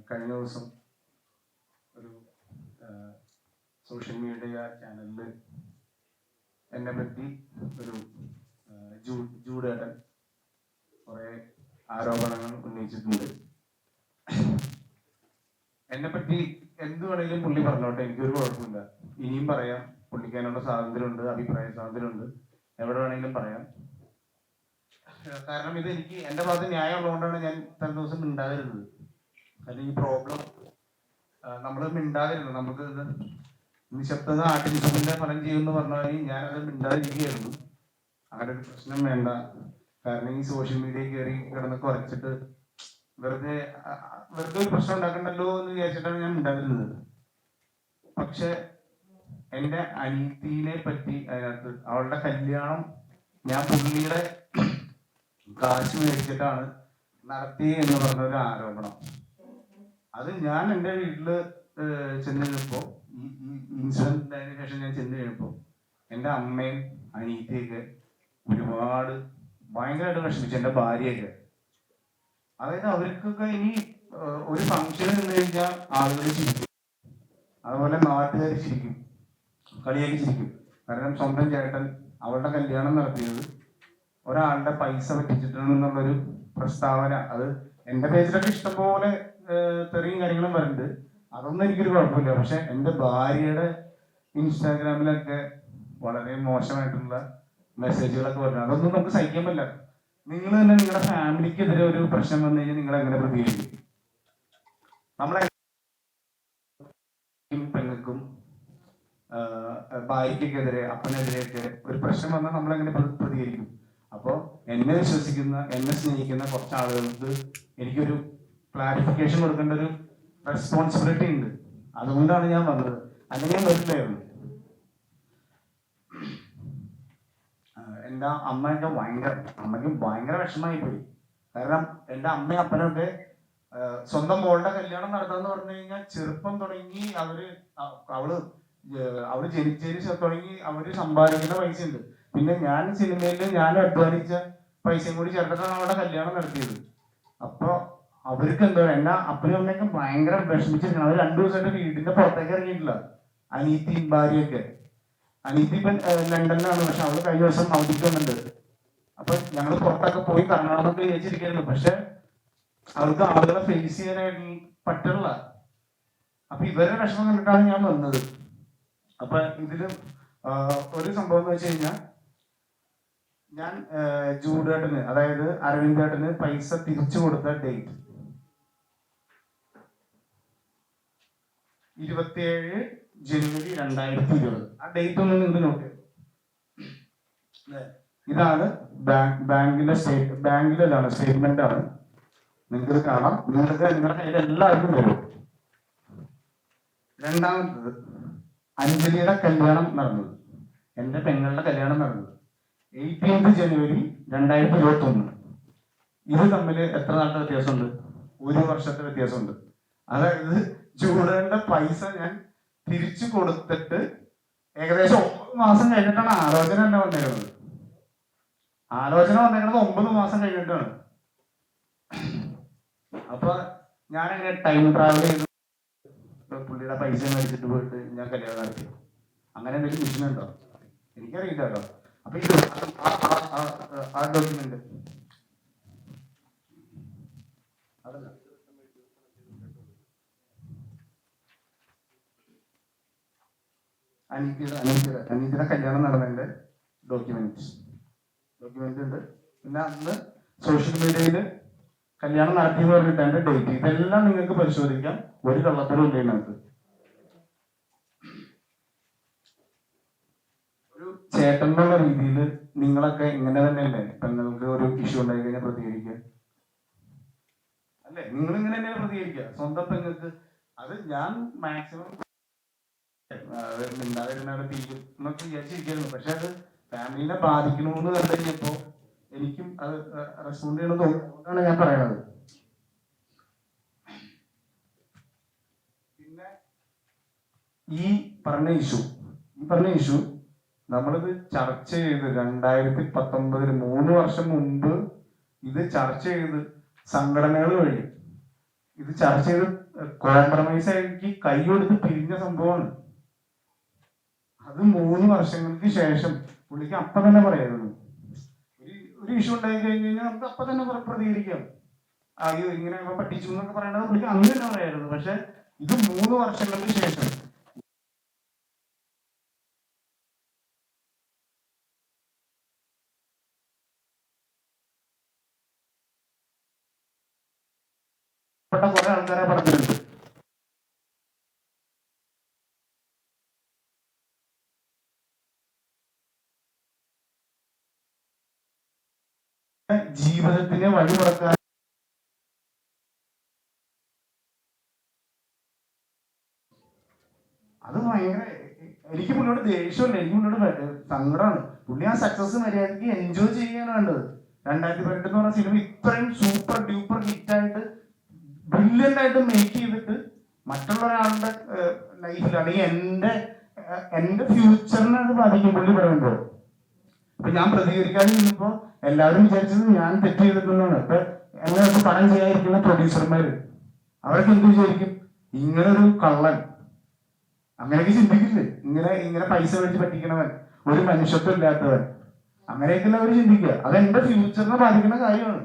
കഴിഞ്ഞ ദിവസം ഒരു സോഷ്യൽ മീഡിയ ചാനലിൽ എന്നെ പറ്റി ഒരു ജൂഡേട്ടൻ കുറേ ആരോപണങ്ങൾ ഉന്നയിച്ചിട്ടുണ്ട്. എന്നെ പറ്റി എന്ത് വേണമെങ്കിലും പുള്ളി പറഞ്ഞോട്ടെ, എനിക്കൊരു കുഴപ്പമില്ല. ഇനിയും പറയാം, പുള്ളിക്കാനുള്ള സ്വാതന്ത്ര്യമുണ്ട്, അഭിപ്രായ സ്വാതന്ത്ര്യമുണ്ട്, എവിടെ വേണമെങ്കിലും പറയാം. കാരണം ഇത് എനിക്ക് എൻ്റെ ഭാഗത്ത് ന്യായം ഉള്ളതുകൊണ്ടാണ് ഞാൻ ഇത്ര ദിവസം മിണ്ടാതിരുന്നത്. അല്ലെങ്കിൽ ഈ പ്രോബ്ലം നമ്മൾ മിണ്ടാതിരുന്നത്, നമുക്ക് ഇത് നിശബ്ദത ആട്ടിനിശബ്ദന്റെ ഫലം ചെയ്യുമെന്ന് പറഞ്ഞാൽ ഞാനത് മിണ്ടാതിരിക്കുകയായിരുന്നു. അങ്ങനെ ഒരു പ്രശ്നം വേണ്ട, കാരണം ഈ സോഷ്യൽ മീഡിയയിൽ കയറി കിടന്ന് കുറച്ചിട്ട് വെറുതെ ഒരു പ്രശ്നം ഉണ്ടാക്കണ്ടല്ലോ എന്ന് വിചാരിച്ചിട്ടാണ് ഞാൻ മിണ്ടാതിരുന്നത്. പക്ഷെ എൻ്റെ അനിയത്തിനെ പറ്റി അതിനകത്ത് അവളുടെ കല്യാണം ഞാൻ പുള്ളിയുടെ കാശ് മേടിച്ചിട്ടാണ് നടത്തി എന്ന് പറഞ്ഞൊരു ആരോപണം. അത് ഞാൻ എൻ്റെ വീട്ടില് ചെന്ന് കഴിഞ്ഞപ്പോൾ, ഈ ഇൻസിഡന്റ് ആയതിനു ശേഷം ഞാൻ ചെന്ന് കഴിഞ്ഞപ്പോൾ എൻ്റെ അമ്മയും അനിയത്തിയൊക്കെ ഒരുപാട് ഭയങ്കരമായിട്ട് വിഷമിച്ചു. എൻ്റെ ഭാര്യയൊക്കെ, അതായത് അവർക്കൊക്കെ ഇനി ഒരു ഫംഗ്ഷൻ നിന്ന് കഴിഞ്ഞാൽ ആളുകൾ ചിരിക്കും, അതുപോലെ നാട്ടുകാർ ചിരിക്കും, കളിയാക്കി ചിരിക്കും. കാരണം സ്വന്തം ചേട്ടൻ അവളുടെ കല്യാണം നടത്തിയത് ഒരാളുടെ പൈസ പറ്റിച്ചിട്ടുണ്ടെന്നുള്ളൊരു പ്രസ്താവന, അത് എൻ്റെ പേജിലൊക്കെ ഇഷ്ടംപോലെ തെറിയും കാര്യങ്ങളും വരുന്നുണ്ട്, അതൊന്നും എനിക്കൊരു കുഴപ്പമില്ല. പക്ഷെ എൻ്റെ ഭാര്യയുടെ ഇൻസ്റ്റാഗ്രാമിലൊക്കെ വളരെ മോശമായിട്ടുള്ള മെസ്സേജുകളൊക്കെ വരുന്നത്, അതൊന്നും നമുക്ക് സഹിക്കാൻ പറ്റില്ല. നിങ്ങൾ തന്നെ നിങ്ങളുടെ ഫാമിലിക്കെതിരെ ഒരു പ്രശ്നം വന്നു കഴിഞ്ഞാൽ നിങ്ങൾ എങ്ങനെ പ്രതികരിക്കും? നമ്മളെ പെങ്ങൾക്കും ഭാര്യക്കെതിരെ അപ്പനെതിരെയൊക്കെ ഒരു പ്രശ്നം വന്നാൽ നമ്മൾ എങ്ങനെ പ്രതികരിക്കും? അപ്പോൾ എന്നെ വിശ്വസിക്കുന്ന, എന്നെ സ്നേഹിക്കുന്ന കുറച്ച് ആളുകൾക്ക് എനിക്കൊരു ക്ലാരിഫിക്കേഷൻ കൊടുക്കേണ്ട ഒരു റെസ്പോൺസിബിലിറ്റി ഉണ്ട്. അതുകൊണ്ടാണ് ഞാൻ വന്നത്, അല്ലെങ്കിൽ ഞാൻ വരില്ലായിരുന്നു. എൻ്റെ അമ്മയ്ക്ക് ഭയങ്കര വിഷമമായി പോയി. കാരണം എൻ്റെ അമ്മയും അപ്പനൊക്കെ സ്വന്തം മോളുടെ കല്യാണം നടത്താന്ന് പറഞ്ഞു കഴിഞ്ഞാൽ ചെറുപ്പം തുടങ്ങി അവള് ജനിച്ചതിന് തുടങ്ങി അവര് സമ്പാദിക്കുന്ന പൈസ ഉണ്ട്. പിന്നെ ഞാൻ സിനിമയിൽ ഞാൻ അധ്വാനിച്ച പൈസയും കൂടി ചേർത്തിട്ടാണ് അവളുടെ കല്യാണം നടത്തിയത്. അപ്പൊ അവർക്ക് എന്താ, എന്നെ അപ്പനും അമ്മയൊക്കെ ഭയങ്കര വിഷമിച്ചിരിക്കണം. അവർ 2 ദിവസമായിട്ട് വീടിന്റെ പുറത്തേക്ക് ഇറങ്ങിയിട്ടില്ല. അനീത്തിയും ഭാര്യയൊക്കെ. അനീത്തി ഇപ്പം ലണ്ടനിലാണ്, പക്ഷെ അവള് കഴിഞ്ഞ ദിവസം അവധിക്ക് വന്നിട്ടുണ്ട്. അപ്പൊ ഞങ്ങൾ പുറത്തൊക്കെ പോയി കറങ്ങണമെന്നൊക്കെ വിചാരിച്ചിരിക്കുന്നു. പക്ഷെ അവൾക്ക് ആളുകളെ ഫേസ് ചെയ്യാനായിട്ട് പറ്റില്ല. അപ്പൊ ഇവരുടെ വിഷമം കണ്ടിട്ടാണ് ഞാൻ വന്നത്. അപ്പൊ ഇതില് ഒരു സംഭവം എന്ന് വെച്ച് കഴിഞ്ഞാൽ, ഞാൻ ജൂഡേട്ടന്, അതായത് അരവിന്ദേട്ടന് പൈസ തിരിച്ചു കൊടുത്ത ഡേറ്റ് 27 ജനുവരി 2020. ആ ഡേറ്റ് ഒന്ന് നിങ്ങൾ നോക്ക്. ഇതാണ് ബാങ്കിലാണ് സ്റ്റേറ്റ്മെന്റ് ആണ്. നിങ്ങൾക്ക് കാണാം, നിങ്ങൾക്ക് നിങ്ങളുടെ കയ്യിൽ എല്ലാവർക്കും വരും. രണ്ടാമത്തത് അഞ്ജലിയുടെ കല്യാണം നടന്നത്, എൻ്റെ പെങ്ങളുടെ കല്യാണം നടന്നത് 18 ജനുവരി 2021. ഇത് തമ്മിൽ എത്ര നാളത്തെ വ്യത്യാസമുണ്ട്? 1 വർഷത്തെ വ്യത്യാസമുണ്ട്. അതായത് ജൂഡന്റെ പൈസ ഞാൻ തിരിച്ചു കൊടുത്തിട്ട് ഏകദേശം 9 മാസം കഴിഞ്ഞിട്ടാണ് ആലോചന തന്നെ വന്നേക്കുന്നത്. ആലോചന വന്നേക്കുന്നത് 9 മാസം കഴിഞ്ഞിട്ടാണ്. അപ്പൊ ഞാനങ്ങനെ ടൈം ട്രാവൽ ചെയ്ത് പുള്ളിയുടെ പൈസ മേടിച്ചിട്ട് പോയിട്ട് ഞാൻ കല്യാണം നടത്തി. അങ്ങനെ എന്തെങ്കിലും മിഷൻ ഉണ്ടോ? എനിക്കറിയില്ല കേട്ടോ. അപ്പൊ ഇത് ആ ഡോക്യുമെന്റ് അതല്ല, അനീതിയുടെ കല്യാണം നടന്നതിന്റെ ഡോക്യുമെന്റ് ഉണ്ട്. പിന്നെ അന്ന് സോഷ്യൽ മീഡിയയിൽ കല്യാണം നടത്തി പറഞ്ഞിട്ട് എന്റെ ഡേറ്റ്, ഇതെല്ലാം നിങ്ങൾക്ക് പരിശോധിക്കാം. ഒരു കള്ളത്തരം ഇല്ല ഇതിനകത്ത്. ഒരു ചേട്ടൻ എന്നുള്ള രീതിയിൽ നിങ്ങളൊക്കെ ഇങ്ങനെ തന്നെയല്ലേ പെങ്ങൾക്ക് ഒരു ഇഷ്യൂ ഉണ്ടായി കഴിഞ്ഞാൽ പ്രതികരിക്കുക അല്ലേ? നിങ്ങൾ ഇങ്ങനെ തന്നെയാണ് പ്രതികരിക്കുക സ്വന്തം പെങ്ങൾക്ക്. അത് ഞാൻ മാക്സിമം മിണ്ടാതിരുന്നാലും തീരും എന്നൊക്കെ വിചാരിച്ചിരിക്കുന്നു. പക്ഷെ അത് ഫാമിലിനെ ബാധിക്കണമെന്ന് കണ്ടു കഴിഞ്ഞപ്പോ എനിക്കും അത് റെസ്പോണ്ട് ചെയ്യണമെന്ന് തോന്നുന്നതാണ് ഞാൻ പറയണത്. പിന്നെ ഈ പറഞ്ഞ ഇഷ്യൂ നമ്മളിത് ചർച്ച ചെയ്ത് 2019 3 വർഷം മുമ്പ് ഇത് ചർച്ച ചെയ്ത് സംഘടനകൾ വഴി ഇത് ചർച്ച ചെയ്ത് കോംപ്രമൈസ് ആക്കി കൈ കൊടുത്ത് പിരിഞ്ഞ സംഭവമാണ്. അത് 3 വർഷങ്ങൾക്ക് ശേഷം പുള്ളിക്ക് അപ്പൊ തന്നെ പറയായിരുന്നു. ഒരു ഇഷ്യൂ ഉണ്ടായി കഴിഞ്ഞ് കഴിഞ്ഞാൽ നമുക്ക് അപ്പൊ തന്നെ പ്രതികരിക്കാം. അയ്യോ ഇങ്ങനെ പറ്റിച്ചു എന്നൊക്കെ പറയണത് പുള്ളിക്ക് അന്ന് തന്നെ പറയായിരുന്നു. പക്ഷെ ഇത് 3 വർഷങ്ങൾക്ക് ശേഷം കുറെ ആൾക്കാരെ പറഞ്ഞിട്ടുണ്ട്. ജീവിതത്തിനെ വഴിമുടക്കാൻ അത് ഭയങ്കര, എനിക്ക് പുള്ളിയോട് ദേഷ്യമില്ല, എനിക്ക് പുള്ളിയോട് സങ്കടമാണ്. പുള്ളി ആ സക്സസ് മര്യാദയ്ക്ക് എൻജോയ് ചെയ്യാനാണ് വേണ്ടത്. 2018 എന്ന് പറഞ്ഞ സിനിമ ഇത്രയും സൂപ്പർ ഡ്യൂപ്പർ ഹിറ്റായിട്ട് ബ്രില്യൻ്റ് ആയിട്ട് മേക്ക് ചെയ്തിട്ട് മറ്റുള്ള ഒരാളുടെ ലൈഫിൽ അല്ലെങ്കിൽ എന്റെ ഫ്യൂച്ചറിനെ അത് ബാധിക്കും പുള്ളി പറയുമ്പോൾ. ഇപ്പൊ ഞാൻ പ്രതികരിക്കാതെ നിന്നപ്പോ എല്ലാവരും വിചാരിച്ചത് ഞാൻ തെറ്റ് ചെയ്തിട്ടുള്ളതാണ്. ഇപ്പൊ എന്നെ പണം ചെയ്യാതിരിക്കുന്ന പ്രൊഡ്യൂസർമാര് അവരൊക്കെ എന്ത് വിചാരിക്കും, ഇങ്ങനെ ഒരു കള്ളൻ, അങ്ങനെയൊക്കെ ചിന്തിക്കില്ലേ, ഇങ്ങനെ പൈസ മേടിച്ച് പറ്റിക്കണവൻ, ഒരു മനുഷ്യത്വം ഇല്ലാത്തവൻ, അങ്ങനെയൊക്കെയല്ല അവർ ചിന്തിക്കുക. അത് എന്റെ ഫ്യൂച്ചറിനെ ബാധിക്കുന്ന കാര്യമാണ്.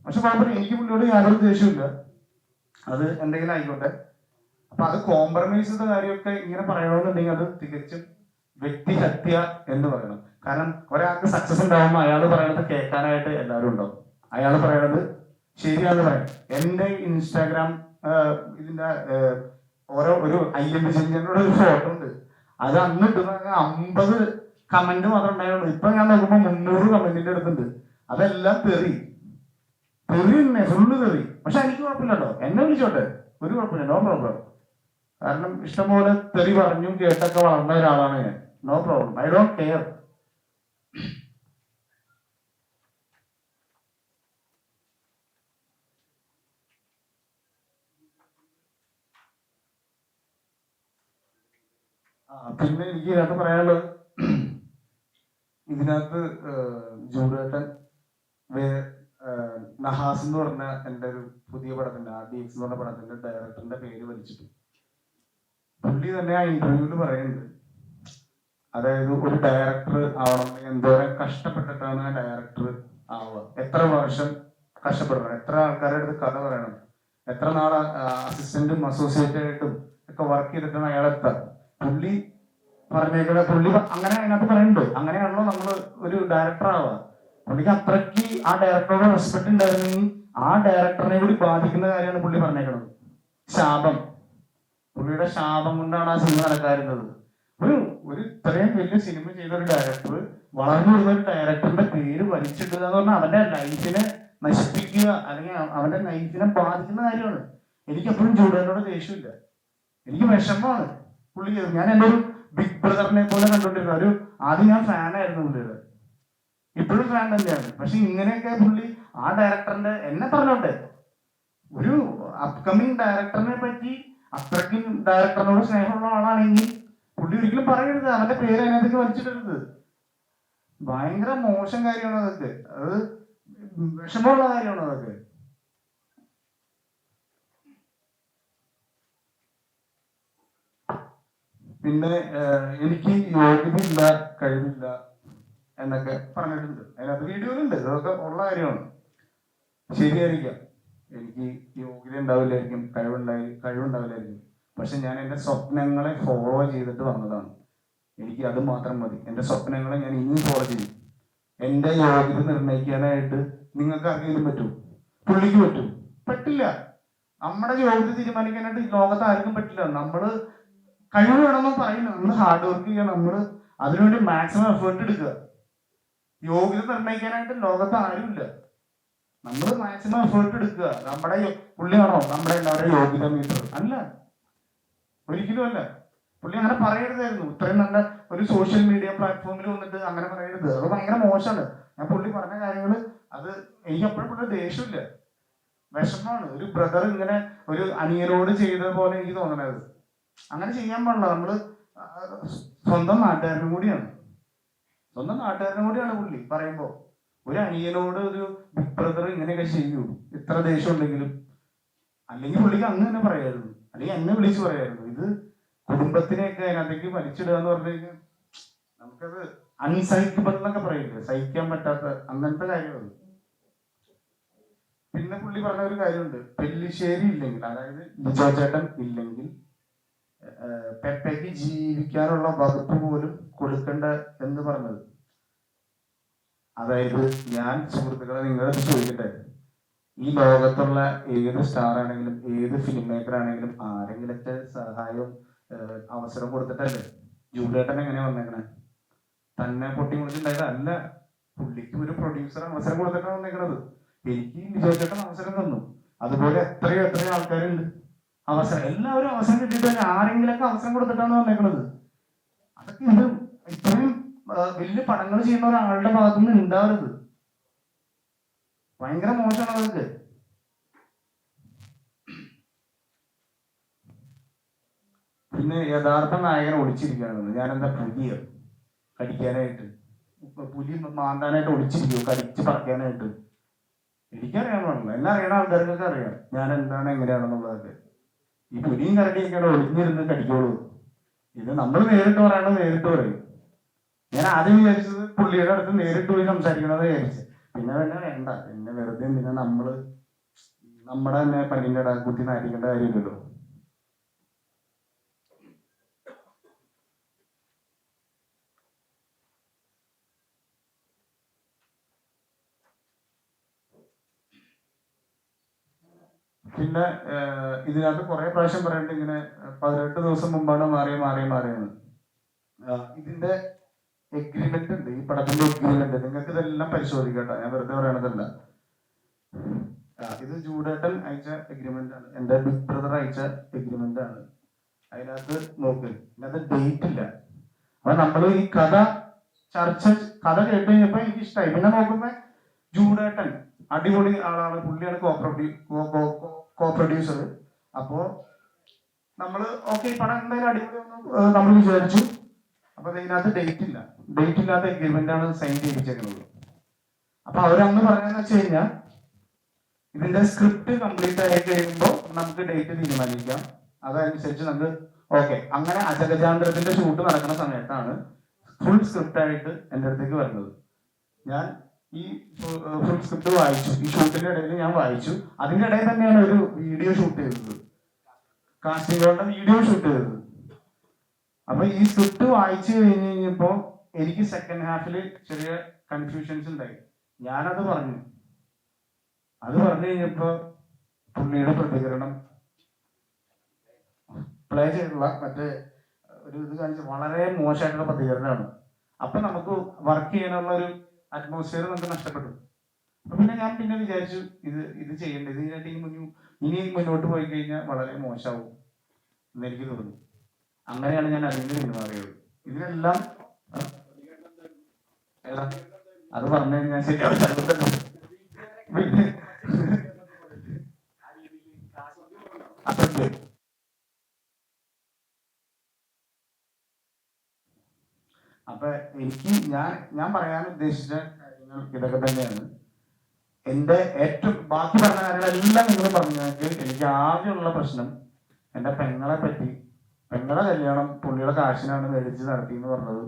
പക്ഷെ കുഴപ്പമില്ല, എനിക്ക് പുള്ളിയോട് യാതൊരു ദേഷ്യമില്ല, അത് എന്തെങ്കിലും ആയിക്കോട്ടെ. അപ്പൊ അത് കോംപ്രമൈസ് ചെയ്ത കാര്യമൊക്കെ ഇങ്ങനെ പറയണമെന്നുണ്ടെങ്കിൽ അത് തികച്ചും വ്യക്തിഹത്യ എന്ന് പറയണം. കാരണം ഒരാൾക്ക് സക്സസ് ഉണ്ടാവുമ്പോൾ അയാൾ പറയണത് കേൾക്കാനായിട്ട് എല്ലാവരും ഉണ്ടാവും. അയാൾ പറയണത് ശരിയാന്ന് പറയും. എന്റെ ഇൻസ്റ്റാഗ്രാം ഇതിന്റെ ഒരു IMB ചെഞ്ചിനോട് ഒരു ഫോട്ടോ ഉണ്ട്. അത് അന്ന് ഇട്ടുന്ന 50 കമന്റ് മാത്രം ഉണ്ടായുള്ളൂ. ഇപ്പൊ ഞാൻ നോക്കുമ്പോ 300 കമന്റിന്റെ അടുത്തുണ്ട്. അതെല്ലാം തെറി തന്നെ, ഫുള്ള് തെറി. പക്ഷെ എനിക്ക് കുഴപ്പമില്ല കേട്ടോ, എന്നെ വിളിച്ചോട്ടെ, ഒരു കുഴപ്പമില്ല, നോ പ്രോബ്ലം. കാരണം ഇഷ്ടംപോലെ തെറി പറഞ്ഞും കേട്ടൊക്കെ വളർന്ന ഒരാളാണ് ഞാൻ. No problem, I don't care. പിന്നെ എനിക്ക് ഇതിനകത്ത് പറയാനുള്ളത്, ഇതിനകത്ത് ജൂഡേട്ടൻ നഹാസ് എന്ന് പറഞ്ഞ എൻ്റെ ഒരു പുതിയ പടത്തിന്റെ RDX എന്ന് പറഞ്ഞ പടത്തിന്റെ ഡയറക്ടറിന്റെ പേര് വലിച്ചിട്ടു. പുള്ളി തന്നെ ആ ഇന്റർവ്യൂവിൽ പറയുന്നുണ്ട്, അതായത് ഒരു ഡയറക്ടർ ആവണമെങ്കിൽ എന്തോരം കഷ്ടപ്പെട്ടിട്ടാണ് ആ ഡയറക്ടർ ആവുക, എത്ര വർഷം കഷ്ടപ്പെടണം, എത്ര ആൾക്കാരുടെ അടുത്ത് കഥ പറയണം, എത്ര നാളെ അസിസ്റ്റന്റും അസോസിയേറ്റ് ആയിട്ടും ഒക്കെ വർക്ക് ചെയ്തിട്ടാണ് അയാൾ എത്താൻ. പുള്ളി പറഞ്ഞേക്കണ, പുള്ളി അങ്ങനെ അതിനകത്ത് പറയുന്നുണ്ട്, അങ്ങനെയാണല്ലോ നമ്മൾ ഒരു ഡയറക്ടർ ആവുക. പുള്ളിക്ക് അത്രയ്ക്ക് ആ ഡയറക്ടറോട് റെസ്പെക്ട് ഉണ്ടായിരുന്നെങ്കിൽ ആ ഡയറക്ടറിനെ കൂടി ബാധിക്കുന്ന കാര്യമാണ് പുള്ളി പറഞ്ഞേക്കണത്. ശാപം, പുള്ളിയുടെ ശാപം കൊണ്ടാണ് ആ സിനിമ നടക്കാറുന്നത്. ഒരു ഇത്രയും വലിയ സിനിമ ചെയ്ത ഒരു ഡയറക്ടർ, വളർന്നു വരുന്ന ഒരു ഡയറക്ടറിന്റെ പേര് വലിച്ചിട്ടുക എന്ന് പറഞ്ഞാൽ അവന്റെ ലൈഫിനെ നശിപ്പിക്കുക, അല്ലെങ്കിൽ അവന്റെ ലൈഫിനെ ബാധിക്കുന്ന കാര്യമാണ്. എനിക്ക് എപ്പോഴും ജൂഡനോട് ദേഷ്യമില്ല, എനിക്ക് വിഷമമാണ്. പുള്ളി ഞാൻ എൻ്റെ ഒരു ബിഗ് ബ്രദറിനെ പോലെ കണ്ടുകൊണ്ടിരുന്ന ആദ്യം ഞാൻ ഫാനായിരുന്നു പുള്ളിയുടെ, ഇപ്പോഴും ഫാൻ തന്നെയാണ്. പക്ഷെ ഇങ്ങനെയൊക്കെ പുള്ളി ആ ഡയറക്ടറിന്റെ, എന്നെ പറഞ്ഞോട്ടെ, ഒരു അപ്കമിങ് ഡയറക്ടറിനെ പറ്റി അത്രയ്ക്കും ഡയറക്ടറിനോട് സ്നേഹമുള്ള ആളാണെങ്കിൽ പുള്ളി ഒരിക്കലും പറയരുത്, അവന്റെ പേര് അതിനകത്തേക്ക് വലിച്ചിടരുത്. ഭയങ്കര മോശം കാര്യമാണ് അതൊക്കെ, അത് വിഷമമുള്ള കാര്യമാണ് അതൊക്കെ. പിന്നെ എനിക്ക് യോഗ്യതയില്ല, കഴിവില്ല എന്നൊക്കെ പറഞ്ഞിട്ടുണ്ട്. അതിനകത്ത് വീഡിയോയിലുണ്ട്, ഇതൊക്കെ ഉള്ള കാര്യമാണ്. ശരിയായിരിക്കാം, എനിക്ക് യോഗ്യത ഉണ്ടാവില്ലായിരിക്കും, കഴിവുണ്ടാവില്ലായിരിക്കും. പക്ഷെ ഞാൻ എൻ്റെ സ്വപ്നങ്ങളെ ഫോളോ ചെയ്തിട്ട് വന്നതാണ്. എനിക്ക് അത് മാത്രം മതി. എൻ്റെ സ്വപ്നങ്ങളെ ഞാൻ ഇനിയും ഫോളോ ചെയ്യും. എൻ്റെ യോഗ്യത നിർണ്ണയിക്കാനായിട്ട് നിങ്ങൾക്ക് ആർക്കെങ്കിലും പറ്റും? പുള്ളിക്ക് പറ്റും? പറ്റില്ല. നമ്മുടെ യോഗ്യത തീരുമാനിക്കാനായിട്ട് ലോകത്ത് ആർക്കും പറ്റില്ല. നമ്മള് കഴിവ് വേണമെന്ന് പറയുന്നു, നമ്മൾ ഹാർഡ് വർക്ക് ചെയ്യുക, നമ്മൾ അതിനുവേണ്ടി മാക്സിമം എഫേർട്ട് എടുക്കുക. യോഗ്യത നിർണ്ണയിക്കാനായിട്ട് ലോകത്ത് ആരുമില്ല. നമ്മൾ മാക്സിമം എഫേർട്ട് എടുക്കുക. നമ്മുടെ പുള്ളിയാണോ നമ്മുടെ എല്ലാവരുടെയും യോഗ്യത മീറ്റർ? അല്ല, ഒരിക്കലും അല്ല. പുള്ളി അങ്ങനെ പറയരുതായിരുന്നു. ഇത്രയും നല്ല ഒരു സോഷ്യൽ മീഡിയ പ്ലാറ്റ്ഫോമിൽ വന്നിട്ട് അങ്ങനെ പറയരുത്, അത് ഭയങ്കര മോശമാണ്. ഞാൻ പുള്ളി പറഞ്ഞ കാര്യങ്ങൾ, അത് എനിക്ക് എപ്പോഴും പുള്ളി ദേഷ്യമില്ല, വിഷമമാണ്. ഒരു ബ്രദർ ഇങ്ങനെ ഒരു അനിയനോട് ചെയ്ത പോലെ എനിക്ക് തോന്നണത്. അങ്ങനെ ചെയ്യാൻ പാടില്ല. നമ്മള് സ്വന്തം നാട്ടുകാരനും കൂടിയാണ് പുള്ളി പറയുമ്പോ. ഒരു അനിയനോട് ഒരു ബിഗ് ബ്രദർ ഇങ്ങനെയൊക്കെ ചെയ്യൂ, ഇത്ര ദേഷ്യം ഉണ്ടെങ്കിലും അല്ലെങ്കിൽ പുള്ളിക്ക് അന്ന് തന്നെ പറയായിരുന്നു, അല്ലെങ്കിൽ എന്നെ വിളിച്ചു പറയായിരുന്നു. ഇത് കുടുംബത്തിനെയൊക്കെ അതിനകത്തേക്ക് വലിച്ചിടുക എന്ന് പറഞ്ഞു കഴിഞ്ഞാൽ നമുക്കത് അൺസഹിക്കബിൾ എന്നൊക്കെ പറയില്ലേ, സഹിക്കാൻ പറ്റാത്ത അങ്ങനത്തെ കാര്യമാണ്. പിന്നെ പുള്ളി പറഞ്ഞ ഒരു കാര്യമുണ്ട്, പെല്ലിശ്ശേരി ഇല്ലെങ്കിൽ, അതായത് ലിജോ ചേട്ടൻ ഇല്ലെങ്കിൽ പെപ്പയ്ക്ക് ജീവിക്കാനുള്ള വകുപ്പ് പോലും കൊടുക്കണ്ട എന്ന് പറഞ്ഞത്. അതായത് ഞാൻ സുഹൃത്തുക്കളെ നിങ്ങളെ ചോദിക്കട്ടെ, ഈ ലോകത്തുള്ള ഏത് സ്റ്റാർ ആണെങ്കിലും ഏത് ഫിലിം മേക്കർ ആണെങ്കിലും ആരെങ്കിലൊക്കെ സഹായവും അവസരം കൊടുത്തിട്ടല്ലേ. ജൂലിയേട്ടൻ എങ്ങനെയാ വന്നേക്കണേ? തന്നെ പൊട്ടി മുറിച്ചുണ്ടായതല്ല, പുള്ളിക്ക് ഒരു പ്രൊഡ്യൂസർ അവസരം കൊടുത്തിട്ടാണ് വന്നേക്കണത്. എനിക്ക് ലിജോ ചേട്ടൻ അവസരം തന്നു, അതുപോലെ എത്രയോ ആൾക്കാരുണ്ട് അവസരം, എല്ലാവരും അവസരം കിട്ടിയിട്ട് ആരെങ്കിലൊക്കെ അവസരം കൊടുത്തിട്ടാണ് വന്നേക്കണത്. അതൊക്കെ ഇത് ഇത്രയും വലിയ പടങ്ങൾ ചെയ്യുന്ന ഒരാളുടെ ഭാഗത്തുനിന്ന് ഉണ്ടാവരുത്, ഭയങ്കര മോശമാണ് അതൊക്കെ. പിന്നെ യഥാർത്ഥ നായകനെ ഒളിച്ചിരിക്കുകയാണെന്ന്, ഞാനെന്താ പുലിയ കടിക്കാനായിട്ട്, പുലി മാന്താനായിട്ട് ഒളിച്ചിരിക്കുമോ, കടിച്ച് പറക്കാനായിട്ട്? എനിക്കറിയാൻ പാടില്ല, എന്നെ അറിയണ ആൾക്കാർക്കൊക്കെ അറിയാം ഞാൻ എന്താണ് എങ്ങനെയാണെന്നുള്ളതൊക്കെ. ഈ പുലിയും കരടിയൊക്കെയാണ് ഒളിഞ്ഞിരുന്ന് കടിക്കോളൂ. ഇത് നമ്മൾ നേരിട്ട് പറയണത് നേരിട്ട് പറയും. ഞാൻ ആദ്യം വിചാരിച്ചത് പുള്ളിയുടെ അടുത്ത് നേരിട്ട് പോയി സംസാരിക്കണമെന്ന് വിചാരിച്ചു. പിന്നെ വേണ്ട, പിന്നെ വെറുതെ പിന്നെ നമ്മുടെ തന്നെ പല്ലിൻ്റെ ഇട കുത്തി നാരിക്കേണ്ട കാര്യമില്ലല്ലോ. പിന്നെ ഇതിനകത്ത് കുറെ പ്രാവശ്യം പറയണ്ട, ഇങ്ങനെ 18 ദിവസം മുമ്പാണ് മാറിയെന്ന്. ഇതിന്റെ എഗ്രിമെന്റ് ഉണ്ട്, ഈ പടത്തിന്റെ എഗ്രിമെന്റ്, നിങ്ങൾക്ക് ഇതെല്ലാം പരിശോധിക്കട്ടെ, ഞാൻ വെറുതെ പറയണതല്ല. ഇത് ജൂഡേട്ടൻ അയച്ച എഗ്രിമെന്റ് ആണ്, എന്റെ ബിഗ് ബ്രദർ അയച്ച എഗ്രിമെന്റ് ആണ്. അതിനകത്ത് നോക്ക്, ഇതിനകത്ത് ഡേറ്റ് ഇല്ല. അപ്പൊ നമ്മൾ ഈ കഥ കേട്ട് കഴിഞ്ഞപ്പോ എനിക്ക് ഇഷ്ടമായി. പിന്നെ നോക്കുമ്പോ ജൂഡേട്ടൻ അടിപൊളി ആളാണ്, പുള്ളിയാണ് കോ പ്രൊഡ്യൂസർ. അപ്പോ നമ്മള് ഓക്കെ, ഈ പടം എന്തായാലും അടിപൊളി നമ്മൾ വിചാരിച്ചു. അപ്പൊ ഇതിനകത്ത് ഡേറ്റ് ഇല്ലാത്ത എഗ്രിമെന്റ് ആണ് സൈൻ ചെയ്യിപ്പിച്ചേക്കുന്നത്. അപ്പൊ അവരന്ന് പറയാന്ന് വെച്ച് കഴിഞ്ഞാൽ ഇതിന്റെ സ്ക്രിപ്റ്റ് കംപ്ലീറ്റ് ആയി കഴിയുമ്പോൾ നമുക്ക് ഡേറ്റ് തീരുമാനിക്കാം, അതനുസരിച്ച് നമുക്ക് ഓക്കെ. അങ്ങനെ അജഗജാന്തരത്തിന്റെ ഷൂട്ട് നടക്കുന്ന സമയത്താണ് ഫുൾ സ്ക്രിപ്റ്റ് ആയിട്ട് എൻ്റെ അടുത്തേക്ക് വരുന്നത്. ഞാൻ ഈ ഫുൾ സ്ക്രിപ്റ്റ് വായിച്ചു, ഈ ഷൂട്ടിന്റെ ഇടയിൽ ഞാൻ വായിച്ചു. അതിന്റെ ഇടയിൽ തന്നെയാണ് ഒരു വീഡിയോ ഷൂട്ട് ചെയ്തത്, കാസ്റ്റിംഗുകളുടെ വീഡിയോ ഷൂട്ട് ചെയ്തത്. അപ്പൊ ഈ സ്ക്രിപ്റ്റ് വായിച്ചു കഴിഞ്ഞപ്പോ എനിക്ക് സെക്കൻഡ് ഹാഫിൽ ചെറിയ കൺഫ്യൂഷൻസ് ഉണ്ടായി. ഞാനത് പറഞ്ഞു കഴിഞ്ഞപ്പോ പുള്ളിയുടെ പ്രതികരണം പ്ലേ ചെയ്തിട്ടുള്ള മറ്റേ ഒരു ഇത് കാണിച്ച് വളരെ മോശമായിട്ടുള്ള പ്രതികരണമാണ്. അപ്പൊ നമുക്ക് വർക്ക് ചെയ്യാനുള്ള ഒരു അറ്റ്മോസ്ഫിയർ നമുക്ക് നഷ്ടപ്പെട്ടു. അപ്പൊ പിന്നെ ഞാൻ വിചാരിച്ചു ഇത് ചെയ്യേണ്ടത് ഇനി മുന്നോട്ട് പോയി കഴിഞ്ഞാൽ വളരെ മോശമാവും എന്ന് എനിക്ക് തോന്നുന്നു. അങ്ങനെയാണ് ഞാൻ അതിന് പിന്മാറിയത്. ഇതിനെല്ലാം അത് പറഞ്ഞു കഴിഞ്ഞാൽ ശരിയാവും. അപ്പൊ എനിക്ക് ഞാൻ പറയാൻ ഉദ്ദേശിച്ച കാര്യങ്ങൾ ഇതൊക്കെ തന്നെയാണ്. എന്റെ ഏറ്റവും ബാക്കി പറഞ്ഞ കാര്യങ്ങളെല്ലാം നിങ്ങൾ പറഞ്ഞെങ്കിൽ എനിക്ക് ആകെയുള്ള പ്രശ്നം എന്റെ പെങ്ങളെ കല്യാണം പുള്ളിയുടെ കാശിനാണ് മേടിച്ച് നടത്തി എന്ന് പറഞ്ഞത്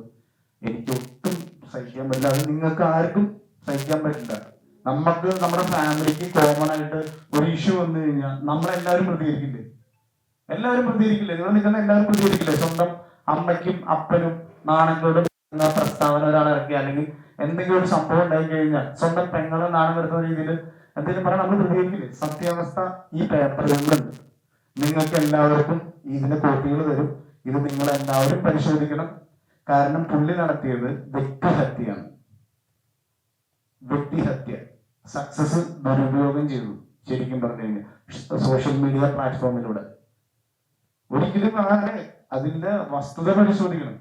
എനിക്ക് ഒട്ടും സഹിക്കാൻ പറ്റില്ല. അത് നിങ്ങൾക്ക് ആർക്കും സഹിക്കാൻ പറ്റില്ല. നമുക്ക് നമ്മുടെ ഫാമിലിക്ക് കോമൺ ആയിട്ട് ഒരു ഇഷ്യൂ വന്നു കഴിഞ്ഞാൽ നമ്മളെല്ലാവരും പ്രതികരിക്കില്ലേ? നിങ്ങൾ നിൽക്കുന്ന എല്ലാവരും പ്രതികരിക്കില്ലേ? സ്വന്തം അമ്മയ്ക്കും അപ്പനും നാണങ്ങളോട് പ്രസ്താവന ഒരാൾ ഇറക്കി, അല്ലെങ്കിൽ എന്തെങ്കിലും ഒരു സംഭവം ഉണ്ടായി കഴിഞ്ഞാൽ സ്വന്തം പെങ്ങളെ നാണം കെടുത്തുന്ന രീതിയിൽ എന്തെങ്കിലും പറഞ്ഞാൽ നമ്മൾ പ്രതികരിക്കില്ലേ? സത്യാവസ്ഥ ഈ പേപ്പറുകളിലുണ്ട്. നിങ്ങൾക്ക് എല്ലാവർക്കും ഇതിന്റെ കോപ്പികൾ തരും. ഇത് നിങ്ങൾ എല്ലാവരും പരിശോധിക്കണം. കാരണം പുള്ളി നടത്തിയത് വ്യക്തിഹത്യ, സക്സസ് ദുരുപയോഗം ചെയ്തു. ശരിക്കും പറഞ്ഞു കഴിഞ്ഞാൽ സോഷ്യൽ മീഡിയ പ്ലാറ്റ്ഫോമിലൂടെ ഒരിക്കലും അതിന്റെ വസ്തുത പരിശോധിക്കണം.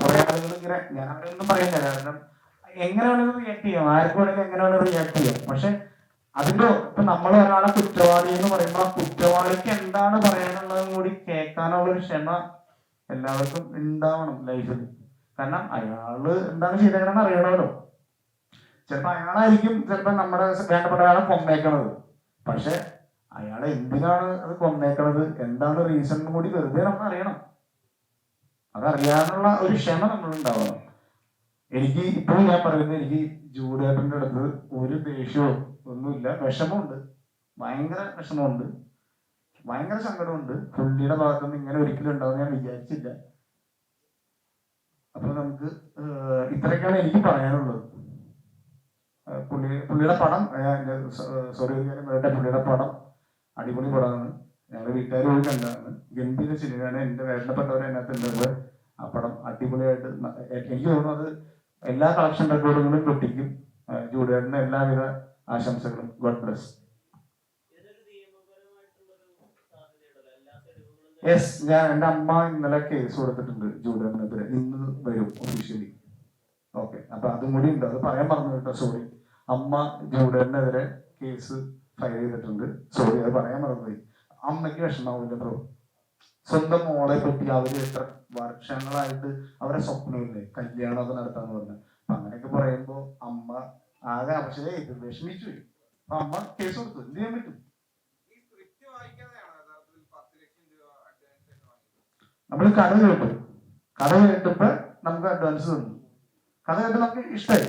കുറെ ആളുകൾ ഇങ്ങനെ, ഞാൻ അവരൊന്നും പറയില്ല, കാരണം എങ്ങനെ വേണമെങ്കിലും റിയാക്ട് ചെയ്യാം, ആർക്കും വേണമെങ്കിലും എങ്ങനെ വേണമെങ്കിലും റിയാക്ട് ചെയ്യാം. പക്ഷെ അതിന്റെ ഇപ്പൊ നമ്മൾ ഒരാളെ കുറ്റവാളി എന്ന് പറയുമ്പോൾ ആ കുറ്റവാളിക്ക് എന്താണ് പറയാനുള്ളതും കൂടി കേൾക്കാനുള്ള ഒരു ക്ഷമ എല്ലാവർക്കും ഉണ്ടാവണം ലൈഫിൽ. കാരണം അയാള് എന്താണ് ചെയ്തേക്കണെന്ന് അറിയണമല്ലോ. ചിലപ്പോ അയാളായിരിക്കും നമ്മുടെ വേണ്ടപ്പെട്ട ഒരാളെ കൊന്നേക്കണത്, പക്ഷെ അയാളെ എന്തിനാണ് അത് കൊന്നേക്കണത്, എന്താണ് റീസൺ കൂടി വെറുതെ നമ്മൾ അറിയണം. അതറിയാനുള്ള ഒരു ക്ഷമ നമ്മളുണ്ടാവണം. എനിക്ക് ഇപ്പോഴും ഞാൻ പറയുന്നത്, എനിക്ക് ജൂഡേട്ടൻ്റെ അടുത്ത് ഒരു ദേഷ്യവും ഒന്നുമില്ല, വിഷമമുണ്ട്, ഭയങ്കര വിഷമമുണ്ട്, ഭയങ്കര സങ്കടമുണ്ട്. പുള്ളിയുടെ ഭാഗത്തുനിന്ന് ഇങ്ങനെ ഒരിക്കലും ഉണ്ടാവും ഞാൻ വിചാരിച്ചില്ല. അപ്പൊ നമുക്ക് ഇത്രയൊക്കെയാണ് എനിക്ക് പറയാനുള്ളത്. പുള്ളിയുടെ പടം സോറി പുള്ളിയുടെ പടം അടിപൊളി പടമാണ്. ഞങ്ങളുടെ വീട്ടുകാർ പോയി കണ്ടതാണ്. ഗംഭീര സിനിമയാണ്. എൻ്റെ വേണ്ടപ്പെട്ടവരെ അതിനകത്ത് ഉള്ളത്. ആ പടം അടിപൊളിയായിട്ട് എനിക്ക് തോന്നുന്നു അത് എല്ലാ കളക്ഷൻ റെക്കോർഡുകളും പൊട്ടിക്കും. ജൂഡേട്ടന് എല്ലാവിധ ആശംസകളും. God bless. യെസ്, ഞാൻ എൻ്റെ അമ്മ ഇന്നലെ കേസ് കൊടുത്തിട്ടുണ്ട് ജൂഡേട്ടനെതിരെ. ഇന്ന് വരും ഒഫീഷ്യലി. ഓക്കെ, അപ്പൊ അതും കൂടി ഉണ്ട്, അത് പറയാൻ പറഞ്ഞു കേട്ടോ, സോറി. അമ്മ ജൂഡേട്ടനെതിരെ കേസ് ഫയൽ ചെയ്തിട്ടുണ്ട്. സോറി, അത് പറയാൻ മറന്നുപോയി. അമ്മയ്ക്ക് വിഷമാവില്ല ബ്രോ. സ്വന്തം മോളെ പറ്റി അവര് എത്ര വർഷങ്ങളായിട്ട് അവരെ സ്വപ്നമില്ലേ കല്യാണമൊക്കെ നടത്താന്ന് പറഞ്ഞു. അപ്പൊ അങ്ങനെയൊക്കെ പറയുമ്പോ അമ്മ ആകെ അവശതയെ വിഷമിച്ചു വരും. അപ്പൊ അമ്മ കേസ് കൊടുത്തു. എന്ത് ചെയ്യാൻ പറ്റും? നമ്മൾ കഥ കേട്ടപ്പോ നമുക്ക് അഡ്വാൻസ് തന്നു. കഥ കേട്ട് നമുക്ക് ഇഷ്ടമായി.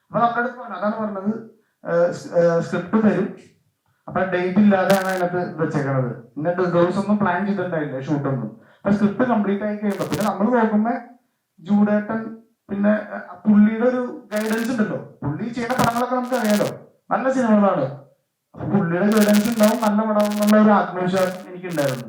അപ്പൊ നമ്മുടെ അടുത്ത് പറഞ്ഞു, അതാണ് പറഞ്ഞത്, സ്ക്രിപ്റ്റ് തരും. അപ്പൊ ഡേറ്റ് ഇല്ലാതെയാണ് അതിനകത്ത് വെച്ചേക്കണത്. എന്നിട്ട് ദിവസമൊന്നും പ്ലാൻ ചെയ്തിട്ടുണ്ടായില്ല ഷൂട്ടൊന്നും. അപ്പൊ സ്ക്രിപ്റ്റ് കംപ്ലീറ്റ് ആയി കഴിയുമ്പോ പിന്നെ നമ്മൾ നോക്കുമ്പോ ജൂഡേട്ടൻ പിന്നെ പുള്ളിയുടെ ഒരു ഗൈഡൻസ് ഉണ്ടല്ലോ. പുള്ളി ചെയ്യുന്ന പടങ്ങളൊക്കെ നമുക്ക് അറിയാലോ, നല്ല സിനിമകളാണ്. അപ്പൊ പുള്ളിയുടെ ഗൈഡൻസ് ഉണ്ടാവും, നല്ല പടം എന്നുള്ള ഒരു ആത്മവിശ്വാസം എനിക്കുണ്ടായിരുന്നു.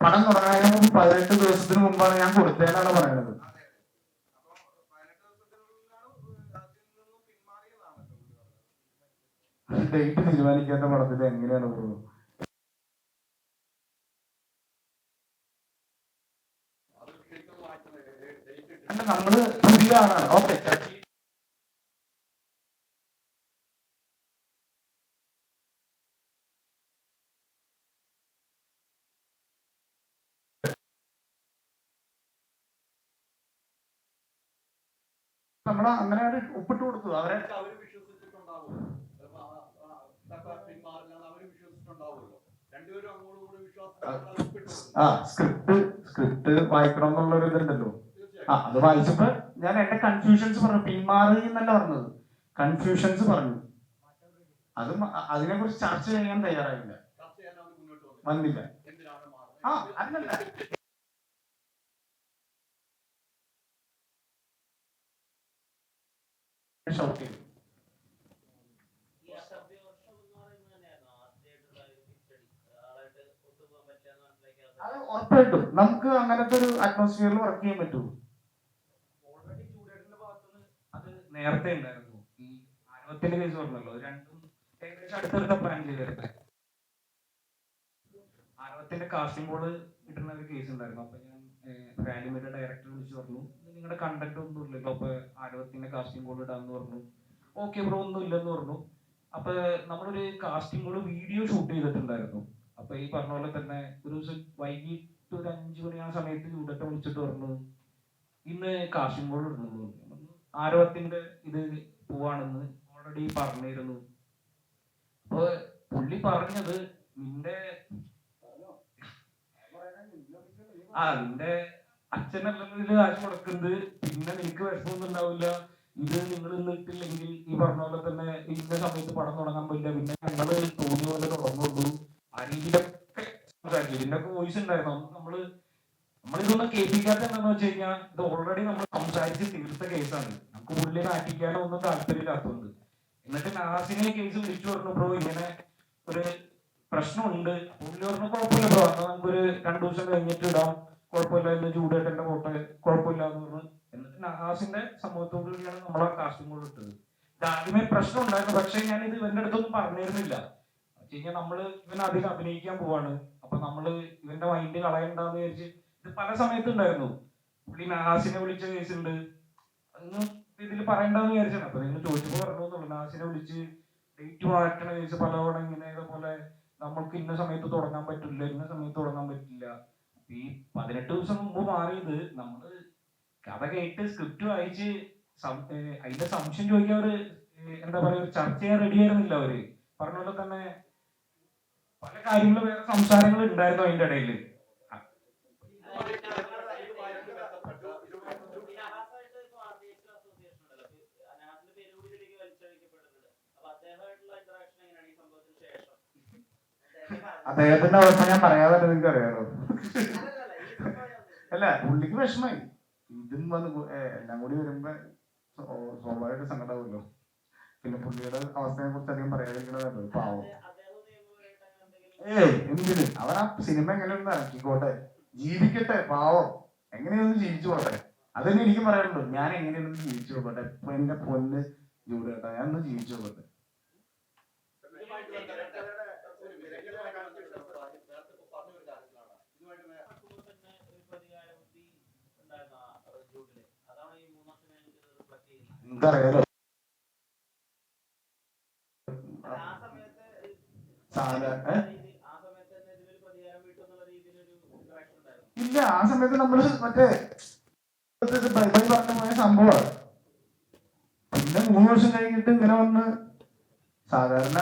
പടം തുടങ്ങാൻ 18 ദിവസത്തിന് മുമ്പാണ് ഞാൻ കൊടുത്തതെന്നാണ് പറയുന്നത്. ഡേറ്റ് തീരുമാനിക്കാത്ത പടത്തിൽ എങ്ങനെയാണ് പോകുന്നത്? നമ്മള് പുതിയ ആളാണ്. ഓക്കെ, നമ്മള് അങ്ങനെ ഒപ്പിട്ട് കൊടുത്തു. അവരെ സ്ക്രിപ്റ്റ് വായിക്കണം എന്നുള്ളൊരു ഇതുണ്ടല്ലോ. അത് വായിച്ചപ്പോ ഞാൻ എന്റെ കൺഫ്യൂഷൻസ് പറഞ്ഞു. പിന്മാറി എന്നല്ല പറഞ്ഞത്, കൺഫ്യൂഷൻസ് പറഞ്ഞു. അത് അതിനെ കുറിച്ച് ചർച്ച ചെയ്യാൻ തയ്യാറായില്ല, വന്നില്ല. അല്ലല്ല, ഷൗട്ട് ചെയ്തു. അത് ഉറപ്പായിട്ടും നമുക്ക് അങ്ങനത്തെ ഒരു അറ്റ്മോസ്ഫിയറിൽ വർക്ക് ചെയ്യാൻ പറ്റുള്ളൂ. ഓൾറെഡി ജൂഡേട്ടന്റെ ഭാഗത്തുനിന്ന് അത് നേരത്തെ ഉണ്ടായിരുന്നു. ഈ ആരവത്തിന്റെ കേസ് പറഞ്ഞല്ലോ, രണ്ടും ഏകദേശം അടുത്തടുത്ത പ്ലാൻ ചെയ്തിരുന്നത്. ആരവത്തിന്റെ കാസ്റ്റിംഗ് ബോർഡ് കിട്ടുന്ന ഒരു കേസ് ഉണ്ടായിരുന്നു. അപ്പൊ ഞാൻ ഫാലിമിയുടെ ഡയറക്ടർ വിളിച്ച് പറഞ്ഞു, നിങ്ങളുടെ കണ്ടന്റ് ഒന്നും ഇല്ലല്ലോ, അപ്പൊ ആരവത്തിന്റെ കാസ്റ്റിംഗ് ബോർഡ് ഇടാന്ന് പറഞ്ഞു. ഓക്കെ ബ്രോ, ഒന്നും ഇല്ലെന്ന് പറഞ്ഞു. അപ്പൊ നമ്മളൊരു കാസ്റ്റിംഗ് ബോർഡ് വീഡിയോ ഷൂട്ട് ചെയ്തിട്ടുണ്ടായിരുന്നു. അപ്പൊ ഈ പറഞ്ഞ പോലെ തന്നെ ഒരു ദിവസം വൈകിട്ട് ഒരു 5 മണി ആ സമയത്ത് ജൂഡേട്ടൻ വിളിച്ചിട്ട് പറഞ്ഞു, ഇന്ന് കാസ്റ്റിംഗ് ബോർഡ് ഇടുന്നു. ആരവത്തിന്റെ ഇത് പോവാണെന്ന് ഓൾറെഡി പറഞ്ഞിരുന്നു. അപ്പൊ പുള്ളി പറഞ്ഞത്, നിന്റെ അച്ഛനല്ലെങ്കിൽ കാശ് മുടക്കുന്നത്, പിന്നെ നിനക്ക് വിഷമമൊന്നും ഉണ്ടാവില്ല. ഇത് നിങ്ങൾ ഇന്നിട്ടില്ലെങ്കിൽ ഈ പറഞ്ഞ പോലെ തന്നെ ഇന്ന സമയത്ത് പടം തുടങ്ങാൻ പറ്റില്ല, പിന്നെ ഞങ്ങള് തോന്നിയ പോലെ തുടങ്ങുള്ളൂ. ആ രീതിയിലൊക്കെ സംസാരിച്ചു. ഇതിന്റെയൊക്കെ വോയിസ് ഉണ്ടായിരുന്നു. നമ്മളിതൊന്നും കേൾപ്പിക്കാത്ത എന്താണെന്ന് വെച്ച് കഴിഞ്ഞാൽ, ഇത് ഓൾറെഡി നമ്മൾ സംസാരിച്ച് തീർത്ത കേസാണ്. നമുക്ക് പുള്ളിയെ മാറ്റിക്കാനോ ഒന്നും താല്പര്യമില്ലാത്തതുകൊണ്ട്. എന്നിട്ട് നാസിനെ കേസ് വിളിച്ചു പറഞ്ഞു, ബ്രോ ഇങ്ങനെ ഒരു പ്രശ്നമുണ്ട്. പുള്ളി പറഞ്ഞു, കുഴപ്പമില്ല ബ്രോ, എന്നാൽ നമുക്കൊരു 2 ദിവസം കഴിഞ്ഞിട്ട് ഇടാം, കുഴപ്പമില്ല, ഇന്ന് ജൂഡേട്ടന്റെ ഫോട്ടോ കുഴപ്പമില്ല എന്ന് പറഞ്ഞു. എന്നിട്ട് നഹാസിന്റെ സമൂഹത്തോടുകൂടിയാണ് നമ്മളെ കാസ്റ്റിംഗ് കൂടെ ഇട്ടത്. ഇത് ആദ്യമേ പ്രശ്നം ഉണ്ടായിരുന്നു, പക്ഷെ ഞാൻ ഇത് ഇവന്റെ അടുത്തൊന്നും പറഞ്ഞിരുന്നില്ല. വെച്ചുകഴിഞ്ഞാൽ നമ്മള് ഇവൻ അധികം അഭിനയിക്കാൻ പോവാണ്, അപ്പൊ നമ്മള് ഇവന്റെ മൈൻഡ് കളയണ്ടെന്ന് വിചാരിച്ച് ഇത് പല സമയത്തുണ്ടായിരുന്നു. പുള്ളി നഹാസിനെ വിളിച്ച കേസുണ്ട്, അതൊന്നും ഇതിൽ പറയണ്ടെന്ന് വിചാരിച്ചാണ്. അപ്പൊ നിങ്ങൾ ചോദിച്ചപ്പോ പറഞ്ഞു എന്നുള്ളു. നഹാസിനെ വിളിച്ച് ഡേറ്റ് മാറ്റണ കേസ് പലവണ ഇങ്ങനെ ഇതേപോലെ നമ്മൾക്ക് ഇന്ന സമയത്ത് തുടങ്ങാൻ പറ്റില്ല, ഇന്ന സമയത്ത് തുടങ്ങാൻ പറ്റില്ല. ഈ 18 ദിവസം മുമ്പ് മാറിയത് നമ്മള് കഥ കേട്ട് സ്ക്രിപ്റ്റ് വായിച്ച് അതിന്റെ സംശയം ചോദിക്കാൻ അവര് എന്താ പറയാ, ഒരു ചർച്ച ചെയ്യാൻ റെഡി ആയിരുന്നില്ല അവര്. പറഞ്ഞ പോലെ തന്നെ പല കാര്യങ്ങളും വേറെ സംസാരങ്ങൾ ഉണ്ടായിരുന്നു അതിന്റെ ഇടയിൽ. അദ്ദേഹത്തിന്റെ അവസ്ഥ ഞാൻ പറയാതെ നിങ്ങൾക്ക് അറിയാലോ. അല്ല, പുള്ളിക്ക് വിഷമായി. ഇതും വന്ന് എല്ലാം കൂടി വരുമ്പോ സ്വാഭാവിക സങ്കടമാവുമല്ലോ. പിന്നെ പുള്ളിയുടെ അവസ്ഥയെ കുറിച്ച് അധികം പറയാതിരിക്കണതല്ലോ പാവം. എന്തിന് അവൻ ആ സിനിമ എങ്ങനെയൊന്നും ഇറക്കിക്കോട്ടെ, ജീവിക്കട്ടെ, പാവം എങ്ങനെയൊന്നും ജീവിച്ചു പോട്ടെ. അതന്നെ എനിക്ക് പറയാനുള്ളൂ. ഞാൻ എങ്ങനെയൊന്നും ജീവിച്ചു നോക്കട്ടെ. ഇപ്പൊ എന്റെ പൊന്ന് ജൂഡ് കേട്ടോ, ഞാൻ ഒന്ന് ജീവിച്ചു നോക്കട്ടെ. എനിക്കറിയാലോ ഇല്ല. ആ സമയത്ത് നമ്മള് മറ്റേ പറഞ്ഞു പോയ സംഭവമാണ്. പിന്നെ 3 വർഷം കഴിഞ്ഞിട്ട് ഇങ്ങനെ വന്ന് സാധാരണ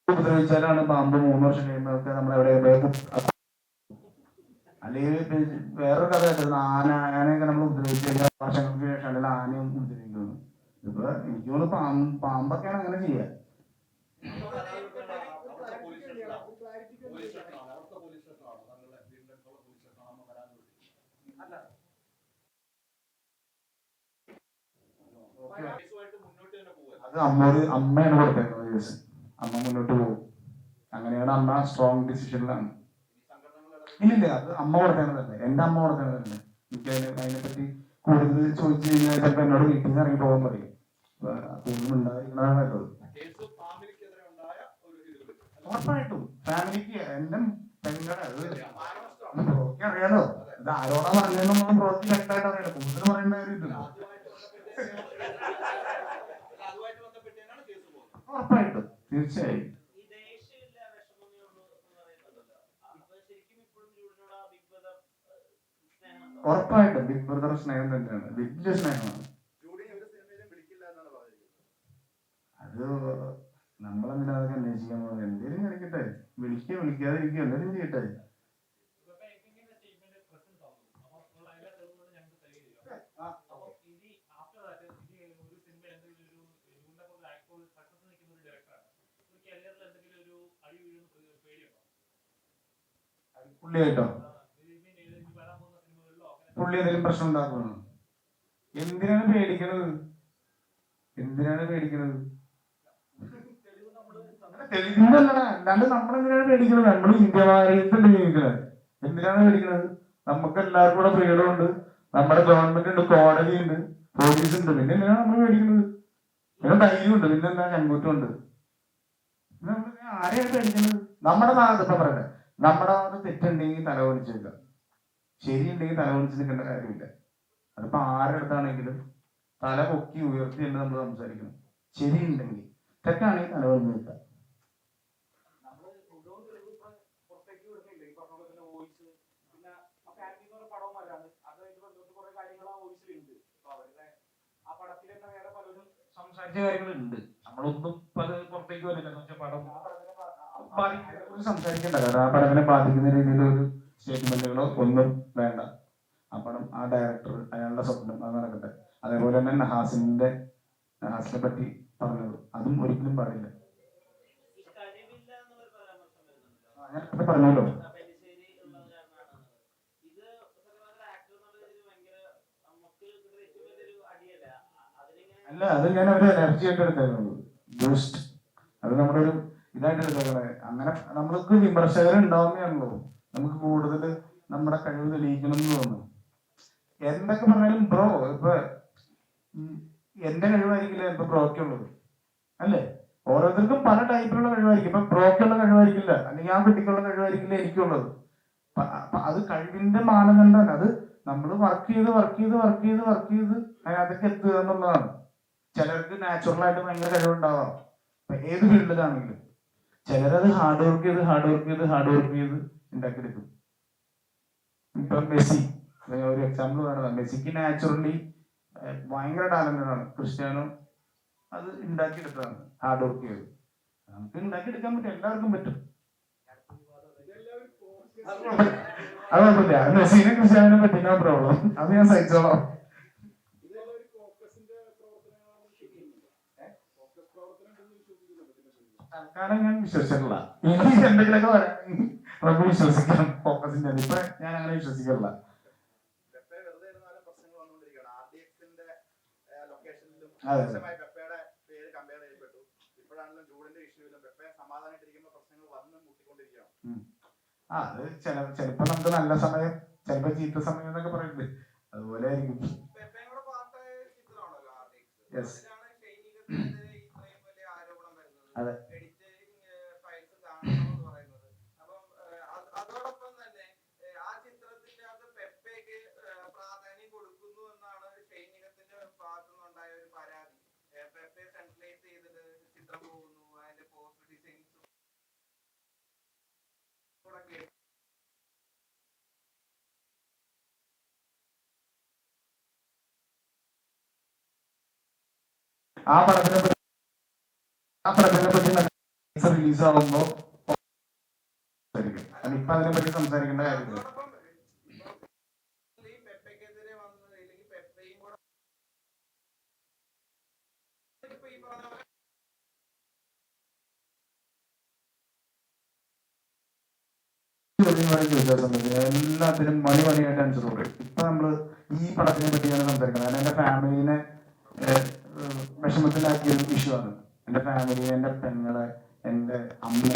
ഉപദ്രവിച്ചാലാണ് പാമ്പ് 3 വർഷം കഴിയുമ്പോഴൊക്കെ നമ്മളെവിടെ അല്ലെങ്കിൽ വേറൊരു കഥ കേട്ടിരുന്നു. ആനയൊക്കെ നമ്മൾ ഉപദ്രവിച്ചു കഴിഞ്ഞാൽ വർഷങ്ങൾക്ക് ശേഷം അല്ലെങ്കിൽ ആനയും ഉപദ്രവിക്കുന്നു. ഇപ്പൊ എനിക്ക് തോന്നുന്നു പാമ്പൊക്കെയാണ് അങ്ങനെ ചെയ്യുക. അത് അമ്മയാണ് കൊടുത്തേക്കുന്നത് കേസ്. അമ്മ മുന്നോട്ട് പോകും. അങ്ങനെയാണ് അമ്മ സ്ട്രോങ് ഡിസിഷനിലാണ്. ഇല്ലില്ല, അത് അമ്മ കൊടുത്തേണ്ടതല്ലേ, എന്റെ അമ്മ കൊടുത്തേണ്ടതല്ലേ. എനിക്ക് അതിനെപ്പറ്റി കൂടുതൽ ചോദിച്ചു കഴിഞ്ഞാൽ ചിലപ്പോൾ എന്നോട് വീട്ടിൽ നിന്ന് ഇറങ്ങി പോകാൻ പറയും. കൂടുതൽ ഉണ്ടായിരിക്കണതാണ് നല്ലത്. ഉറപ്പായിട്ടും ഫാമിലിക്ക് എന്റെ പെങ്ങളുടെ ബ്രോക്ക് അറിയാലോ. ഇത് ആരോടാ പറഞ്ഞതെന്നൊന്നും ബ്രോക്ക് വ്യക്തമായിട്ട് അറിയാലോ. കൂടുതൽ പറയേണ്ട കാര്യമില്ല. ഉറപ്പായിട്ടും, തീർച്ചയായും. ഉറപ്പായിട്ടും ബിഗ് ബ്രദർ സ്നേഹം തന്നെയാണ്, വലിയ സ്നേഹമാണ്. അത് നമ്മളെന്തിനാ അതൊക്കെ അന്വേഷിക്കാൻ പോകുന്നത്? എന്തേലും കളിക്കട്ടെ, വിളിക്കാതിരിക്കുക, എന്തെങ്കിലും ചെയ്യട്ടെ. പുള്ളിയായിട്ടോ? പുള്ളി എന്തെങ്കിലും പ്രശ്നം ഉണ്ടാക്കുന്നു? എന്തിനാണ് പേടിക്കണത്? തെളിവില്ലല്ലടാ. അല്ലാണ്ട് നമ്മളെന്തിനാണ് പേടിക്കണത്? നമ്മൾ ഇന്ത്യമാരത്തല്ലേ ജീവിക്കണത്. എന്തിനാണ് പേടിക്കണത്? നമുക്ക് എല്ലാവർക്കും കൂടെ ഫ്രീഡം ഉണ്ട്, നമ്മുടെ ഗവൺമെന്റ് ഉണ്ട്, കോടതി ഉണ്ട്, പോലീസ് ഉണ്ട്. പിന്നെ എന്തിനാണ് നമ്മൾ പേടിക്കുന്നത്? പിന്നെ ധൈര്യം ഉണ്ട്, പിന്നെന്താ ചങ്കൂറ്റം ഉണ്ട്. ആരെയാണ് പേടിക്കുന്നത്? നമ്മുടെ ഭാഗത്ത് ഇപ്പൊ പറയട്ടെ, നമ്മുടെ ഭാഗത്ത് തെറ്റുണ്ടെങ്കിൽ തല ഒളിച്ചു വെക്കുക, ശരിയുണ്ടെങ്കിൽ തല ഒളിച്ച് നിൽക്കേണ്ട കാര്യമില്ല. അതിപ്പോ ആരുടെ അടുത്താണെങ്കിലും തല പൊക്കി ഉയർത്തി തന്നെ നമ്മൾ സംസാരിക്കണം. ശരിയുണ്ടെങ്കിൽ. തെറ്റാണെങ്കിൽ തല ഒളിഞ്ഞു നിൽക്കുക. സംസാരിച്ച കാര്യങ്ങളുണ്ട്, നമ്മളൊന്നും പുറത്തേക്ക് വരില്ല. പടം സംസാരിക്കണ്ട കാരണം ആ പടത്തിനെ ബാധിക്കുന്ന രീതിയിൽ ഒരു സ്റ്റേറ്റ്മെന്റുകളോ ഒന്നും വേണ്ട. ആ പടം ആ ഡയറക്ടർ അയാളുടെ സ്വപ്നം അത് നടക്കട്ടെ. അതേപോലെ തന്നെ നഹാസിനെ പറ്റി പറഞ്ഞത് അതും ഒരിക്കലും പറയില്ല. ഞാൻ പറഞ്ഞല്ലോ. അല്ല, അത് ഞാൻ ഒരു എനർജി ആയിട്ട് എടുത്തേക്കുന്നത്, ബൂസ്റ്റ്. അത് നമ്മുടെ ഒരു ഇതായിട്ട് എടുത്തേക്കണേ. അങ്ങനെ നമ്മൾക്ക് വിമർശകർ ഉണ്ടാവുന്നതാണല്ലോ നമുക്ക് കൂടുതൽ നമ്മുടെ കഴിവ് തെളിയിക്കണം എന്ന് തോന്നുന്നു. എന്തൊക്കെ പറഞ്ഞാലും ബ്രോ ഇപ്പൊ എന്റെ കഴിവായിരിക്കില്ല ഇപ്പൊ ബ്രോക്കുള്ളത്, അല്ലേ? ഓരോരുത്തർക്കും പല ടൈപ്പിലുള്ള കഴിവായിരിക്കും. ഇപ്പൊ ബ്രോക്കുള്ള കഴിവായിരിക്കില്ല, അല്ലെങ്കിൽ ആ കുട്ടിക്കുള്ള കഴിവായിരിക്കില്ല എനിക്കുള്ളത്. അത് കഴിവിന്റെ മാനദണ്ഡമാണ്. അത് നമ്മൾ വർക്ക് ചെയ്ത് അതിനകത്തേക്ക് എത്തുക എന്നുള്ളതാണ്. ചിലർക്ക് നാച്ചുറൽ ആയിട്ട് ഭയങ്കര കഴിവുണ്ടാവാം, ഏത് ഫീൽഡിലാണെങ്കിലും. ചിലരത് ഹാർഡ് വർക്ക് ചെയ്ത് ഉണ്ടാക്കിയെടുക്കും. ഇപ്പൊ മെസ്സി ഒരു എക്സാമ്പിൾ പറയുന്നത്, മെസ്സിക്ക് നാച്ചുറലി ഭയങ്കര ടാലന്റഡ് ആണ്. ക്രിസ്ത്യാനോ അത് ഉണ്ടാക്കിയെടുത്തതാണ്, ഹാർഡ് വർക്ക് ചെയ്ത്. നമുക്ക് ഉണ്ടാക്കിയെടുക്കാൻ പറ്റും, എല്ലാവർക്കും പറ്റും. അത് കുഴപ്പമില്ല, മെസ്സിനെ ക്രിസ്ത്യാനോനെ പറ്റില്ല പ്രോബ്ലം, അത് ഞാൻ സഹിച്ചോളാം. തൽക്കാലം ഞാൻ വിശ്വസിച്ചിട്ടില്ല. ഇനി എന്തെങ്കിലുമൊക്കെ വരാണെങ്കിൽ നമുക്ക് വിശ്വസിക്കാം ഫോക്കസിന്റെ. ഇപ്പൊ ഞാൻ അങ്ങനെ വിശ്വസിക്കില്ല. അതെ അത് ചിലപ്പോ നമുക്ക് നല്ല സമയം, ചിലപ്പോ ചീത്ത സമയം എന്നൊക്കെ പറയുന്നത് അതുപോലെ ആയിരിക്കും. അതെ. ആ പടത്തിനെ പറ്റി റിലീസ് ആവുമ്പോ ഇപ്പൊ അതിനെ പറ്റി സംസാരിക്കേണ്ട കാര്യമില്ല. എല്ലാത്തിനും മണിയായിട്ട് ആൻസർ കൊടുക്കും. ഇപ്പൊ നമ്മള് ഈ പടത്തിനെ പറ്റിയാണ് സംസാരിക്കുന്നത്. കാരണം എന്റെ ഫാമിലിനെ വിഷമത്തിലാക്കിയ ഒരു ഇഷ്യൂ ആണ്. എന്റെ ഫാമിലിനെ, എന്റെ പെങ്ങളെ, എന്റെ അമ്മ,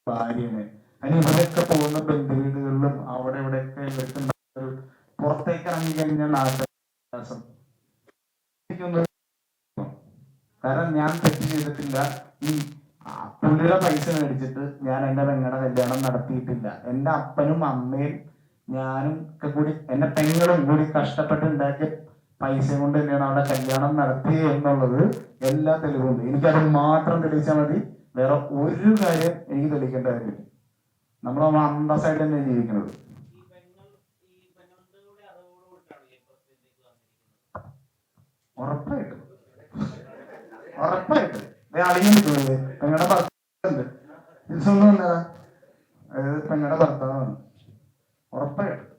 ഭാര്യനെ, അതിന് ഇവരൊക്കെ പോകുന്ന ബന്ധുവീടുകളിലും അവിടെ ഇവിടെയൊക്കെ ഇവർക്ക് പുറത്തേക്ക് ഇറങ്ങി കഴിഞ്ഞാൽ നാശം. കാരണം ഞാൻ തെറ്റ് ചെയ്തിട്ടില്ല. ഈ പുള്ളിയുടെ പൈസ മേടിച്ചിട്ട് ഞാൻ എന്റെ പെങ്ങളുടെ കല്യാണം നടത്തിയിട്ടില്ല. എന്റെ അപ്പനും അമ്മയും ഞാനും ഒക്കെ കൂടി, എന്റെ പെങ്ങളും കൂടി കഷ്ടപ്പെട്ട് ഉണ്ടാക്കിയ പൈസ കൊണ്ട് തന്നെയാണ് അവിടെ കല്യാണം നടത്തിയത് എന്നുള്ളത് എല്ലാ തെളിവുണ്ട്. എനിക്കത് മാത്രം തെളിയിച്ചാൽ മതി. വേറെ ഒരു കാര്യം എനിക്ക് തെളിയിക്കേണ്ട കാര്യമില്ല. നമ്മൾ അന്തസ്സായിട്ട് തന്നെ ജീവിക്കുന്നത്. ഉറപ്പായിട്ടും അറിയാൻ പറ്റുന്നത് പെങ്ങളുടെ ഭർത്താവുണ്ട്. അതായത് പെങ്ങളുടെ ഭർത്താവാണ്. ഉറപ്പായിട്ടും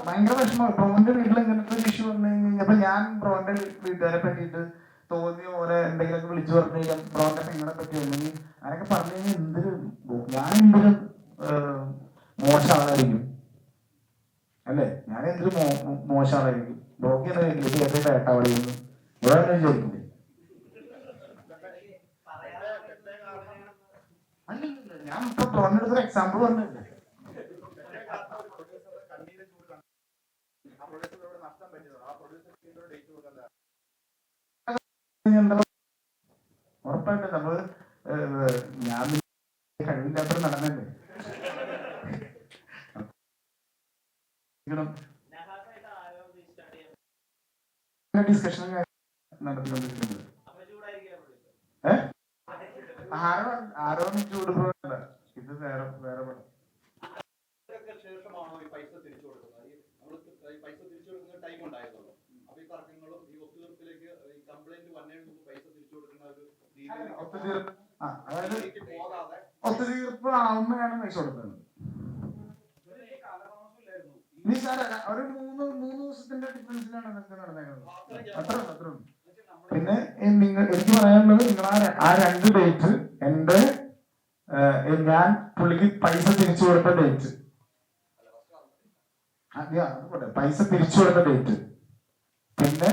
ഭയങ്കര വിഷമം. ബ്രോന്റെ വീട്ടിൽ ഇങ്ങനത്തെ ഒരു ഇഷ്യൂ വന്നു കഴിഞ്ഞപ്പോ ഞാൻ ബ്രോന്റെ വീട്ടുകാരെ പറ്റിയിട്ട് തോന്നിയ പോലെ എന്തെങ്കിലുമൊക്കെ വിളിച്ചു പറഞ്ഞു കഴിഞ്ഞാൽ ബ്രോന്റെ പെങ്ങളെ പറ്റി അല്ലെങ്കിൽ അങ്ങനെയൊക്കെ പറഞ്ഞു കഴിഞ്ഞാൽ ഞാൻ എന്തിനും മോശം ആളായിരിക്കും അല്ലേ? ഞാൻ എന്തൊരു മോശം ആളായിരിക്കും. ബ്രോക്ക് എന്താ വേട്ടാവളിയെന്ന് ഇവിടെ വിചാരിക്കില്ലേ? അല്ലല്ല, ഞാൻ ഇപ്പൊ ബ്രോന്റെ അടുത്തൊരു എക്സാമ്പിൾ പറഞ്ഞില്ലേ. ഉറപ്പായിട്ട് നമ്മള് ഞാൻ കഴിവില്ലാത്തൊരു നടനല്ലേ. ഡിസ്കഷൻ നടത്തിക്കൊണ്ടിരിക്കുന്നത്. ആരോ ചൂട് പോകണ്ട, ഇത് വേറെ പടം. അതായത് ഒത്തുതീർപ്പ് ആവുമ്പോഴാണ് പൈസ കൊടുക്കുന്നത്. ഒരു മൂന്ന് ദിവസത്തിന്റെ ഡിഫറൻസിലാണ് അതൊക്കെ നടന്നേക്കുന്നത്. അത്ര. പിന്നെ എനിക്ക് പറയാനുള്ളത്, നിങ്ങൾ ആ 2 ഡേറ്റ് എന്റെ ഞാൻ പുള്ളിക്ക് പൈസ തിരിച്ചു കൊടുത്ത ഡേറ്റ്, പൈസ തിരിച്ചു കൊടുത്ത ഡേറ്റ്, പിന്നെ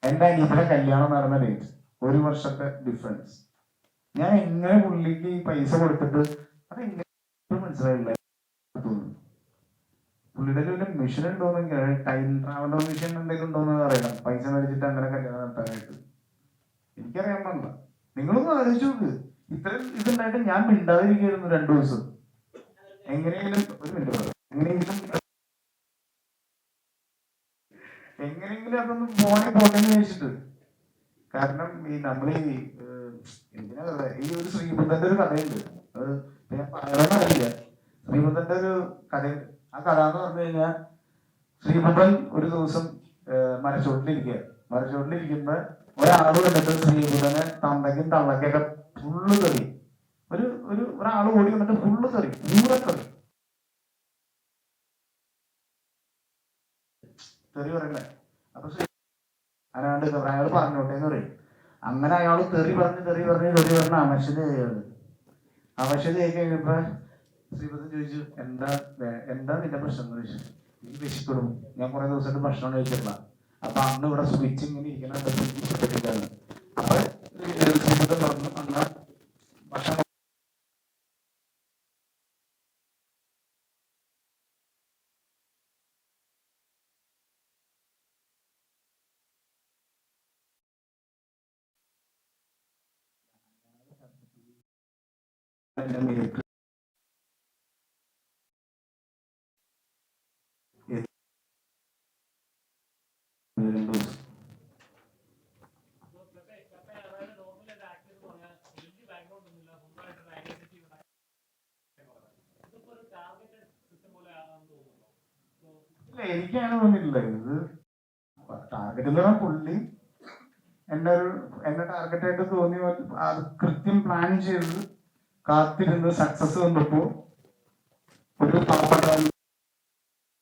എന്റെ അനിയത്തിയുടെ കല്യാണം നടന്ന ഡേറ്റ്, 1 വർഷത്തെ ഡിഫറൻസ്. ഞാൻ എങ്ങനെ പുള്ളിക്ക് ഈ പൈസ കൊടുത്തിട്ട് അതെങ്ങനെ മനസ്സിലായില്ല. പുള്ളിയുടെ വല്ല മിഷൻ ഉണ്ടോന്ന്, ടൈം ട്രാവലർ മിഷൻ എന്തെങ്കിലും ഉണ്ടോന്ന് അറിയണം. പൈസ മേടിച്ചിട്ട് അങ്ങനെ കല്യാണം നടത്താനായിട്ട് എനിക്കറിയാൻ പാടില്ല. നിങ്ങളൊന്നും ആലോചിച്ചു നോക്ക്. ഇത്രയും ഇതുണ്ടായിട്ട് ഞാൻ മിണ്ടാതിരിക്കുന്നു 2 ദിവസം. എങ്ങനെയെങ്കിലും ഒരു മിനിറ്റ് പറയാം, എങ്ങനെയെങ്കിലും അതൊന്ന് പോട്ടെന്ന് ചോദിച്ചിട്ട് കാരണം ഈ നമ്മൾ ഈ എന്തിനാ കഥ, ഈ ഒരു ശ്രീബുദ്ധന്റെ ഒരു കഥയുണ്ട്, അത് ഞാൻ പറയണമെന്നറിയില്ല. ശ്രീബുദ്ധന്റെ ഒരു കഥയുണ്ട്. ആ കഥ എന്ന് പറഞ്ഞു കഴിഞ്ഞാൽ, ശ്രീബുദ്ധൻ ഒരു ദിവസം മരച്ചോട്ടിലിരിക്കുമ്പോ ഒരാൾ വന്നിട്ട് ശ്രീബുദ്ധനെ തന്തയ്ക്കും തള്ളക്കൊക്കെ ഫുള്ള് തെറി, ഒരാൾ ഓടി വന്നിട്ട് ഫുള്ള് തെറി, പൂരത്തെറി പറയണ്ടേ. അപ്പൊ അയാള് പറഞ്ഞോട്ടെ എന്ന് പറയും. അങ്ങനെ അയാൾ തെറി പറഞ്ഞ് അവശതയായി കഴിഞ്ഞപ്പോ ശ്രീബുദ്ധൻ ചോദിച്ചു, എന്താ നിന്റെ പ്രശ്നം എന്ന് ചോദിച്ചു. നീ വിശപ്പെടും, ഞാൻ കുറെ ദിവസമായിട്ട് ഭക്ഷണം കഴിച്ചിട്ടില്ല, അപ്പൊ അന്ന് ഇവിടെ സ്വിച്ച് ഇങ്ങനെ ഇരിക്കണം, ഇഷ്ടപ്പെട്ടിട്ടാണ്. അപ്പൊ ശ്രീബുദ്ധൻ പറഞ്ഞു, അന്ന് ഭക്ഷണം മിനിറ്റ് ഇല്ല, എനിക്കങ്ങനെ തോന്നിയിട്ടില്ല. ഇത് ടാർഗറ്റ് എന്ന് പറഞ്ഞാൽ പുള്ളി എന്നെ ടാർഗറ്റായിട്ട് തോന്നി, അത് കൃത്യം പ്ലാൻ ചെയ്ത് കാത്തിരുന്ന് സക്സസ് വന്നപ്പോ ഒരു പാവപ്പെട്ട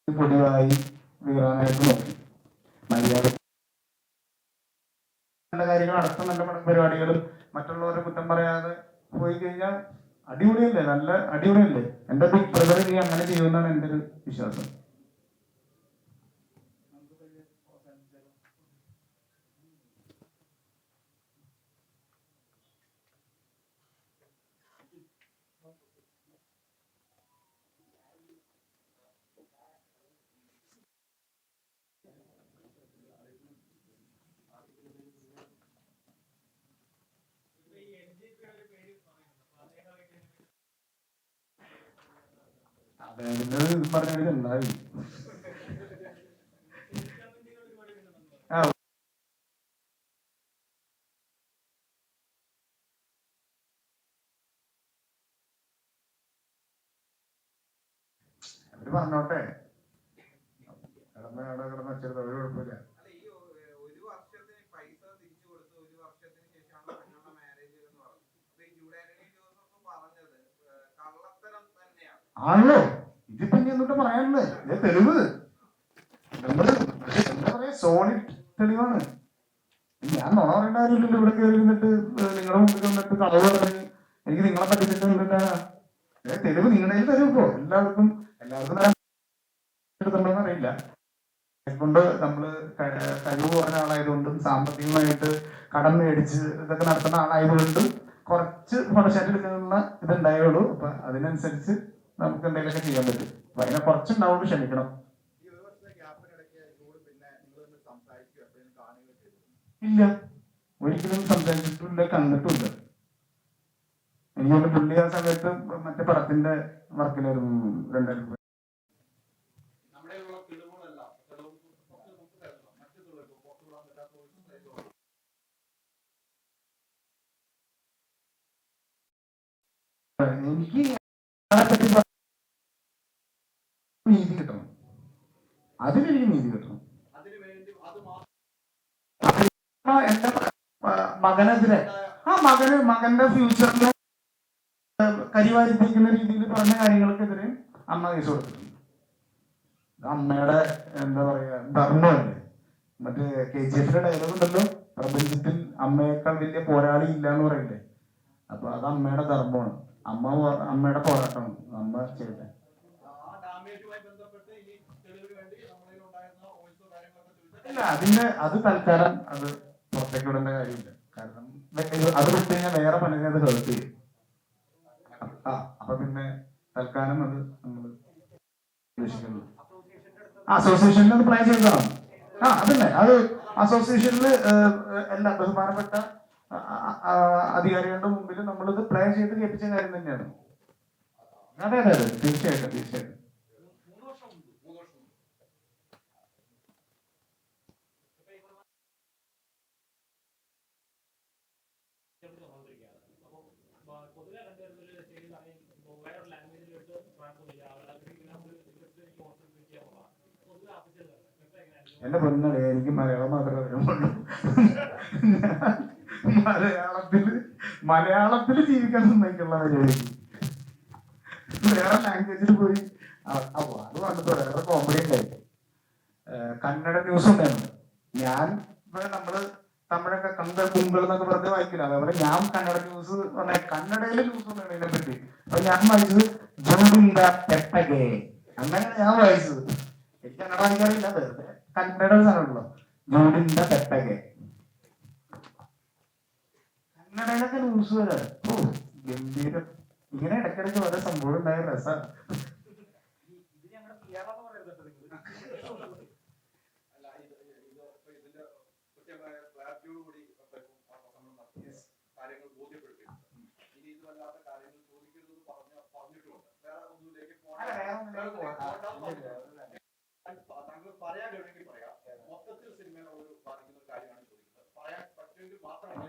പൊടിവായി വീറാനായിട്ട് നോക്കി. മര്യാദ നല്ല കാര്യങ്ങൾ, അടുത്ത നല്ല പരിപാടികളും മറ്റുള്ളവരെ കുറ്റം പറയാതെ പോയി കഴിഞ്ഞാൽ അടിപൊളിയല്ലേ, നല്ല അടിപൊളിയല്ലേ. എന്റെ ബിഗ് ബ്രദർ നീ അങ്ങനെ ചെയ്യുമെന്നാണ് എൻ്റെ ഒരു വിശ്വാസം. അദ്ദേഹത്തിന്റെ പറഞ്ഞ ഉണ്ടായി. അവര് പറഞ്ഞോട്ടെ, കിടന്ന് വെച്ചെടുത്ത ഒരു കുഴപ്പമില്ല. ആണല്ലോ, ഇതിപ്പോ ഇനി എന്നിട്ട് പറയാനുള്ളത് തെളിവ്, നമ്മള് എന്താ പറയാ, സോളിഡ് തെളിവാണ്. ഞാൻ നുണ പറയേണ്ട കാര്യമില്ലല്ലോ. ഇവിടെ കയറി ഇരുന്നിട്ട് നിങ്ങളുടെ മുമ്പിൽ വന്നിട്ട് കളവ് പറഞ്ഞ് എനിക്ക് നിങ്ങളെ പറ്റിച്ചിട്ട് തെളിവ് നിങ്ങളുടെ കയ്യിൽ തരുമ്പോ എല്ലാവർക്കും എടുത്തുണ്ടോന്ന് അറിയില്ല. കൊണ്ട് നമ്മള് കഴിവ് കുറഞ്ഞ ആളായതുകൊണ്ടും സാമ്പത്തികമായിട്ട് കടം മേടിച്ച് ഇതൊക്കെ നടത്തുന്ന ആളായതുകൊണ്ടും കുറച്ച് ഫോട്ടോഷാറ്റ് എടുക്കാനുള്ള ഇതുണ്ടായുള്ളൂ. അപ്പൊ അതിനനുസരിച്ച് നമുക്ക് എന്തെങ്കിലുമൊക്കെ ചെയ്യാൻ പറ്റും. അപ്പൊ അതിനെ കുറച്ചുണ്ടാവുള്ളൂ, ക്ഷമിക്കണം. ഇല്ല, ഒരിക്കലും സംസാരിച്ചിട്ടില്ല, കണ്ടിട്ടില്ല. എനിക്കൊന്ന് പുള്ളി ആ സമയത്ത് മറ്റേ പടത്തിന്റെ വർക്കിലായിരുന്നു 2000. എനിക്ക് നീതി കിട്ടണം, അതിലെനിക്ക് നീതി കിട്ടണം. എന്റെ മകനെതിരെ മകന്റെ ഫ്യൂച്ചറിന് കരിവാരിപ്പിക്കുന്ന രീതിയിൽ പറഞ്ഞ കാര്യങ്ങൾക്കെതിരെ അമ്മ കേസ് കൊടുത്തിട്ടുണ്ട്. അമ്മയുടെ എന്താ പറയാ ധർമ്മമല്ലേ. മറ്റേ KGF ഡയലോഗ് ഉണ്ടല്ലോ, പ്രപഞ്ചത്തിൽ അമ്മയേക്കാൾ വലിയ പോരാളി ഇല്ല എന്ന് പറയില്ലേ. അപ്പൊ അത് അമ്മയുടെ ധർമ്മമാണ്, അമ്മയുടെ പോരാട്ടമാണ് അമ്മ ചെയ്തത്. ഇല്ല, അത് തൽക്കാലം അത് പുറത്തേക്ക് വിടേണ്ട കാര്യമില്ല. കാരണം അത് വിട്ട് കഴിഞ്ഞാൽ വേറെ പലരും അത് ഹേർട്ട് ചെയ്യും. അപ്പൊ പിന്നെ തൽക്കാലം അത് നമ്മൾ ഉദ്ദേശിക്കുന്നു. അസോസിയേഷനിൽ അത് പ്ലാൻ ചെയ്തതാണ്. അതന്നെ, അത് അസോസിയേഷനിൽ എല്ലാ ബഹുമാനപ്പെട്ട അധികാരികളുടെ മുമ്പിൽ നമ്മളിത് പ്ലാൻ ചെയ്ത് കേൾപ്പിച്ച കാര്യം തന്നെയാണ്. അതെ, തീർച്ചയായിട്ടും. എന്റെ പൊന്നടേ, എനിക്ക് മലയാളം മാത്രമേ അറിയുള്ളൂ. മലയാളത്തില് ജീവിക്കാൻ സമ്മതിക്കുള്ള പരിപാടി. വേറെ ലാംഗ്വേജിൽ പോയി അത് വന്നിട്ട് വേറെ കോമഡി ഉണ്ടായി. കന്നഡ ന്യൂസ് ഉണ്ടായിരുന്നു. ഞാൻ നമ്മള് തമിഴൊക്കെ കണ്ട കുങ്കൾ എന്നൊക്കെ പറഞ്ഞ് വായിക്കില്ല. അതേപോലെ ഞാൻ കന്നഡ ന്യൂസ് പറഞ്ഞ കന്നഡയിലെ ന്യൂസ് ഒന്നാണ് ഇതിനെ പറ്റി. അപ്പൊ ഞാൻ വായിച്ചത് ജൂഡിന്റെ പെട്ടകെ, അങ്ങനെയാണ് ഞാൻ വായിച്ചത്. എനിക്ക് കന്നഡ വായിക്കാറില്ല, വെറുതെ കന്നഡ സാധനമല്ലോ. ജൂഡിന്റെ പെട്ടകെ കന്നഡയിലൊക്കെ ന്യൂസ് വരാം. ഓ ഗംഭീരം. ഇങ്ങനെ ഇടയ്ക്കിടയ്ക്ക് ഓരോ സംഭവം ഉണ്ടായ രസമാണ്. താങ്കൾ പറയാൻ വേണമെങ്കിൽ പറയാം. മൊത്തത്തിൽ സിനിമയെ ഒരു ബാധിക്കുന്ന കാര്യമാണ് ചോദിക്കുന്നത്. പറയാൻ പറ്റുമെങ്കിൽ മാത്രമാണ്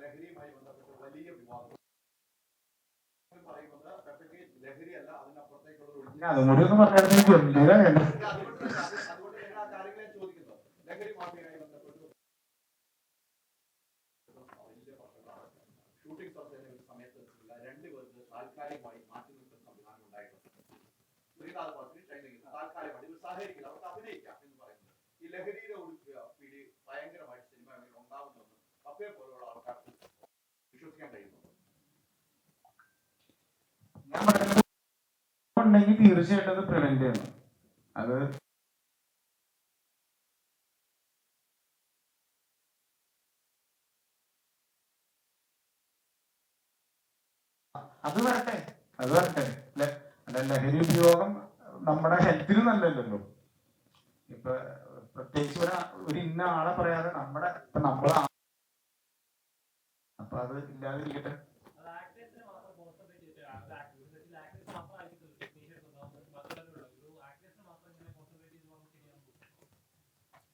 ലഹരിയുമായി ബന്ധപ്പെട്ട് വലിയ വിവാദം പറയുന്നത് ലഹരിയല്ല, അതിനപ്പുറത്തേക്കുള്ള അതുകൊണ്ട് എല്ലാ കാര്യങ്ങളെ ചോദിക്കുന്നത്. ലഹരി മാഫിയയുമായി ബന്ധപ്പെട്ട് വലിയ പ്രശ്നങ്ങളാണ്. ഷൂട്ടിംഗ് സമയത്ത് രണ്ടുപേർക്ക് താൽക്കാലികമായി മാറ്റി നിർത്തുന്ന സംവിധാനം ഉണ്ടായിട്ടുണ്ട്. ശ്രീനാഥ് പാർട്ടി ട്രെയിനിങ് താൽക്കാലികമായി സഹകരിക്കില്ല, അവർക്ക് അഭിനയിക്കാം എന്ന് പറയുന്നത്. ഈ ലഹരിയുടെ ഒരു പിടി ഭയങ്കരമായിട്ട് സിനിമകളിൽ ഉണ്ടാവുമെന്ന് കപ്പയെ പോലുള്ള ആൾക്കാർക്ക് വിശ്വസിക്കാൻ കഴിയുന്നു. ഞാൻ പറയുന്നത് തീർച്ചയായിട്ടും അത് പ്രിവെന്റ് ചെയ്യണം. അത് വരട്ടെ. അല്ല, ലഹരി ഉപയോഗം നമ്മുടെ ഹെൽത്തിന് നല്ലല്ലോ. ഇപ്പൊ പ്രത്യേകിച്ച് ഒരു ഇന്ന ആളെ പറയാതെ നമ്മളെ അപ്പൊ അത് ഇല്ലാതിരിക്കട്ടെ.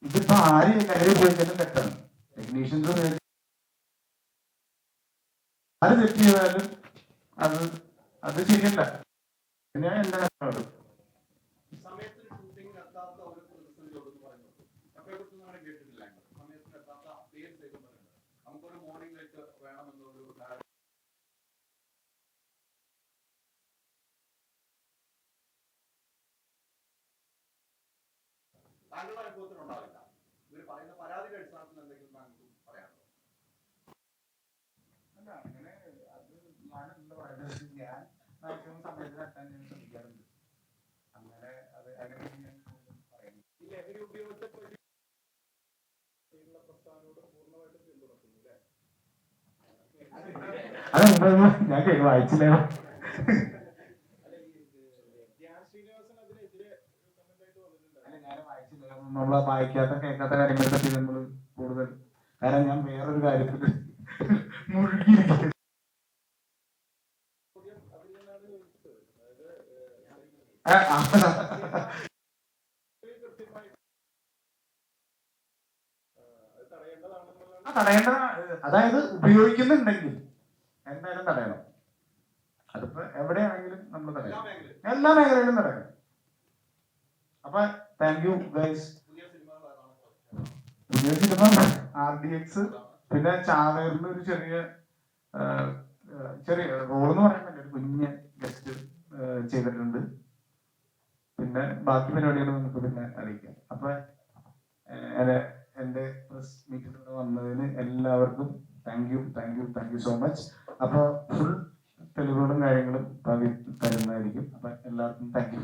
ഇതിപ്പോ ആര് ലഹരി ഉപയോഗിച്ചാലും തെറ്റാണ്. ടെക്നീഷ്യൻസ് ആര് തെറ്റ് ചെയ്താലും അത് ശരിയല്ല. ഞാൻ എന്റെ സമയത്തിന് ഷൂട്ടിംഗ് എത്താത്ത ഒരു പ്രതിസന്ധിയോടെന്ന് പറയുന്നത് കപ്പയെക്കുറിച്ച് നമ്മൾ കേട്ടിട്ടില്ല. സമയത്തിന് എത്താത്ത പേര് ചെയ്തു പറയുന്നത് നമുക്കൊരു മോർണിംഗ് ലൈറ്റ് വേണമെന്നൊരു താങ്കളുടെ അനുഭവത്തിൽ ഉണ്ടാവില്ല. ഇവർ പറയുന്ന പരാതിയുടെ അടിസ്ഥാനത്തിൽ എന്തെങ്കിലും താങ്കൾക്ക് പറയാനുണ്ടോ? അല്ല, അങ്ങനെ അത് ഞാനെന്താ പറയുന്നത്, ഞാൻ മാക്സിമം സമയത്തിന് എത്താൻ ഞാൻ ശ്രമിക്കാറുണ്ട്. അങ്ങനെ അത് അങ്ങനെ പറയുന്നു. ഈ ലഹരി ഉപയോഗിച്ച പ്രസ്ഥാനോട് പൂർണ്ണമായിട്ട് പിന്തുണക്കുന്നു അല്ലേ? ഞാൻ വായിച്ചില്ല. നമ്മളെ വായിക്കാത്ത കേൾക്കാത്ത കാര്യങ്ങളെ പറ്റി നമ്മൾ കൂടുതൽ, കാരണം ഞാൻ വേറൊരു കാര്യത്തിൽ മുഴുകിയിരിക്കും. തടയേണ്ടതാണ്. അതായത് ഉപയോഗിക്കുന്നുണ്ടെങ്കിൽ എന്തായാലും തടയണം. അതിപ്പോ എവിടെയാണെങ്കിലും നമ്മൾ തടയണം, എല്ലാ മേഖലയിലും തടയണം. അപ്പൊ താങ്ക് യു ഗൈസ്. പുതിയ സിനിമ RDX, പിന്നെ ചാവേറിന് ഒരു ചെറിയ റോൾ എന്ന് പറയാൻ പറ്റില്ല, ഒരു കുഞ്ഞ് ഗസ്റ്റ് ചെയ്തിട്ടുണ്ട്. പിന്നെ ബാക്കി പരിപാടികൾ നമുക്ക് പിന്നെ അറിയിക്കാം. അപ്പൊ എന്റെ പ്രസ് മീറ്റിലൂടെ വന്നതിന് എല്ലാവർക്കും താങ്ക് യു സോ മച്ച്. അപ്പൊ ഫുൾ തെളിവുകളും കാര്യങ്ങളും തരുന്നതായിരിക്കും. അപ്പൊ എല്ലാവർക്കും താങ്ക് യു.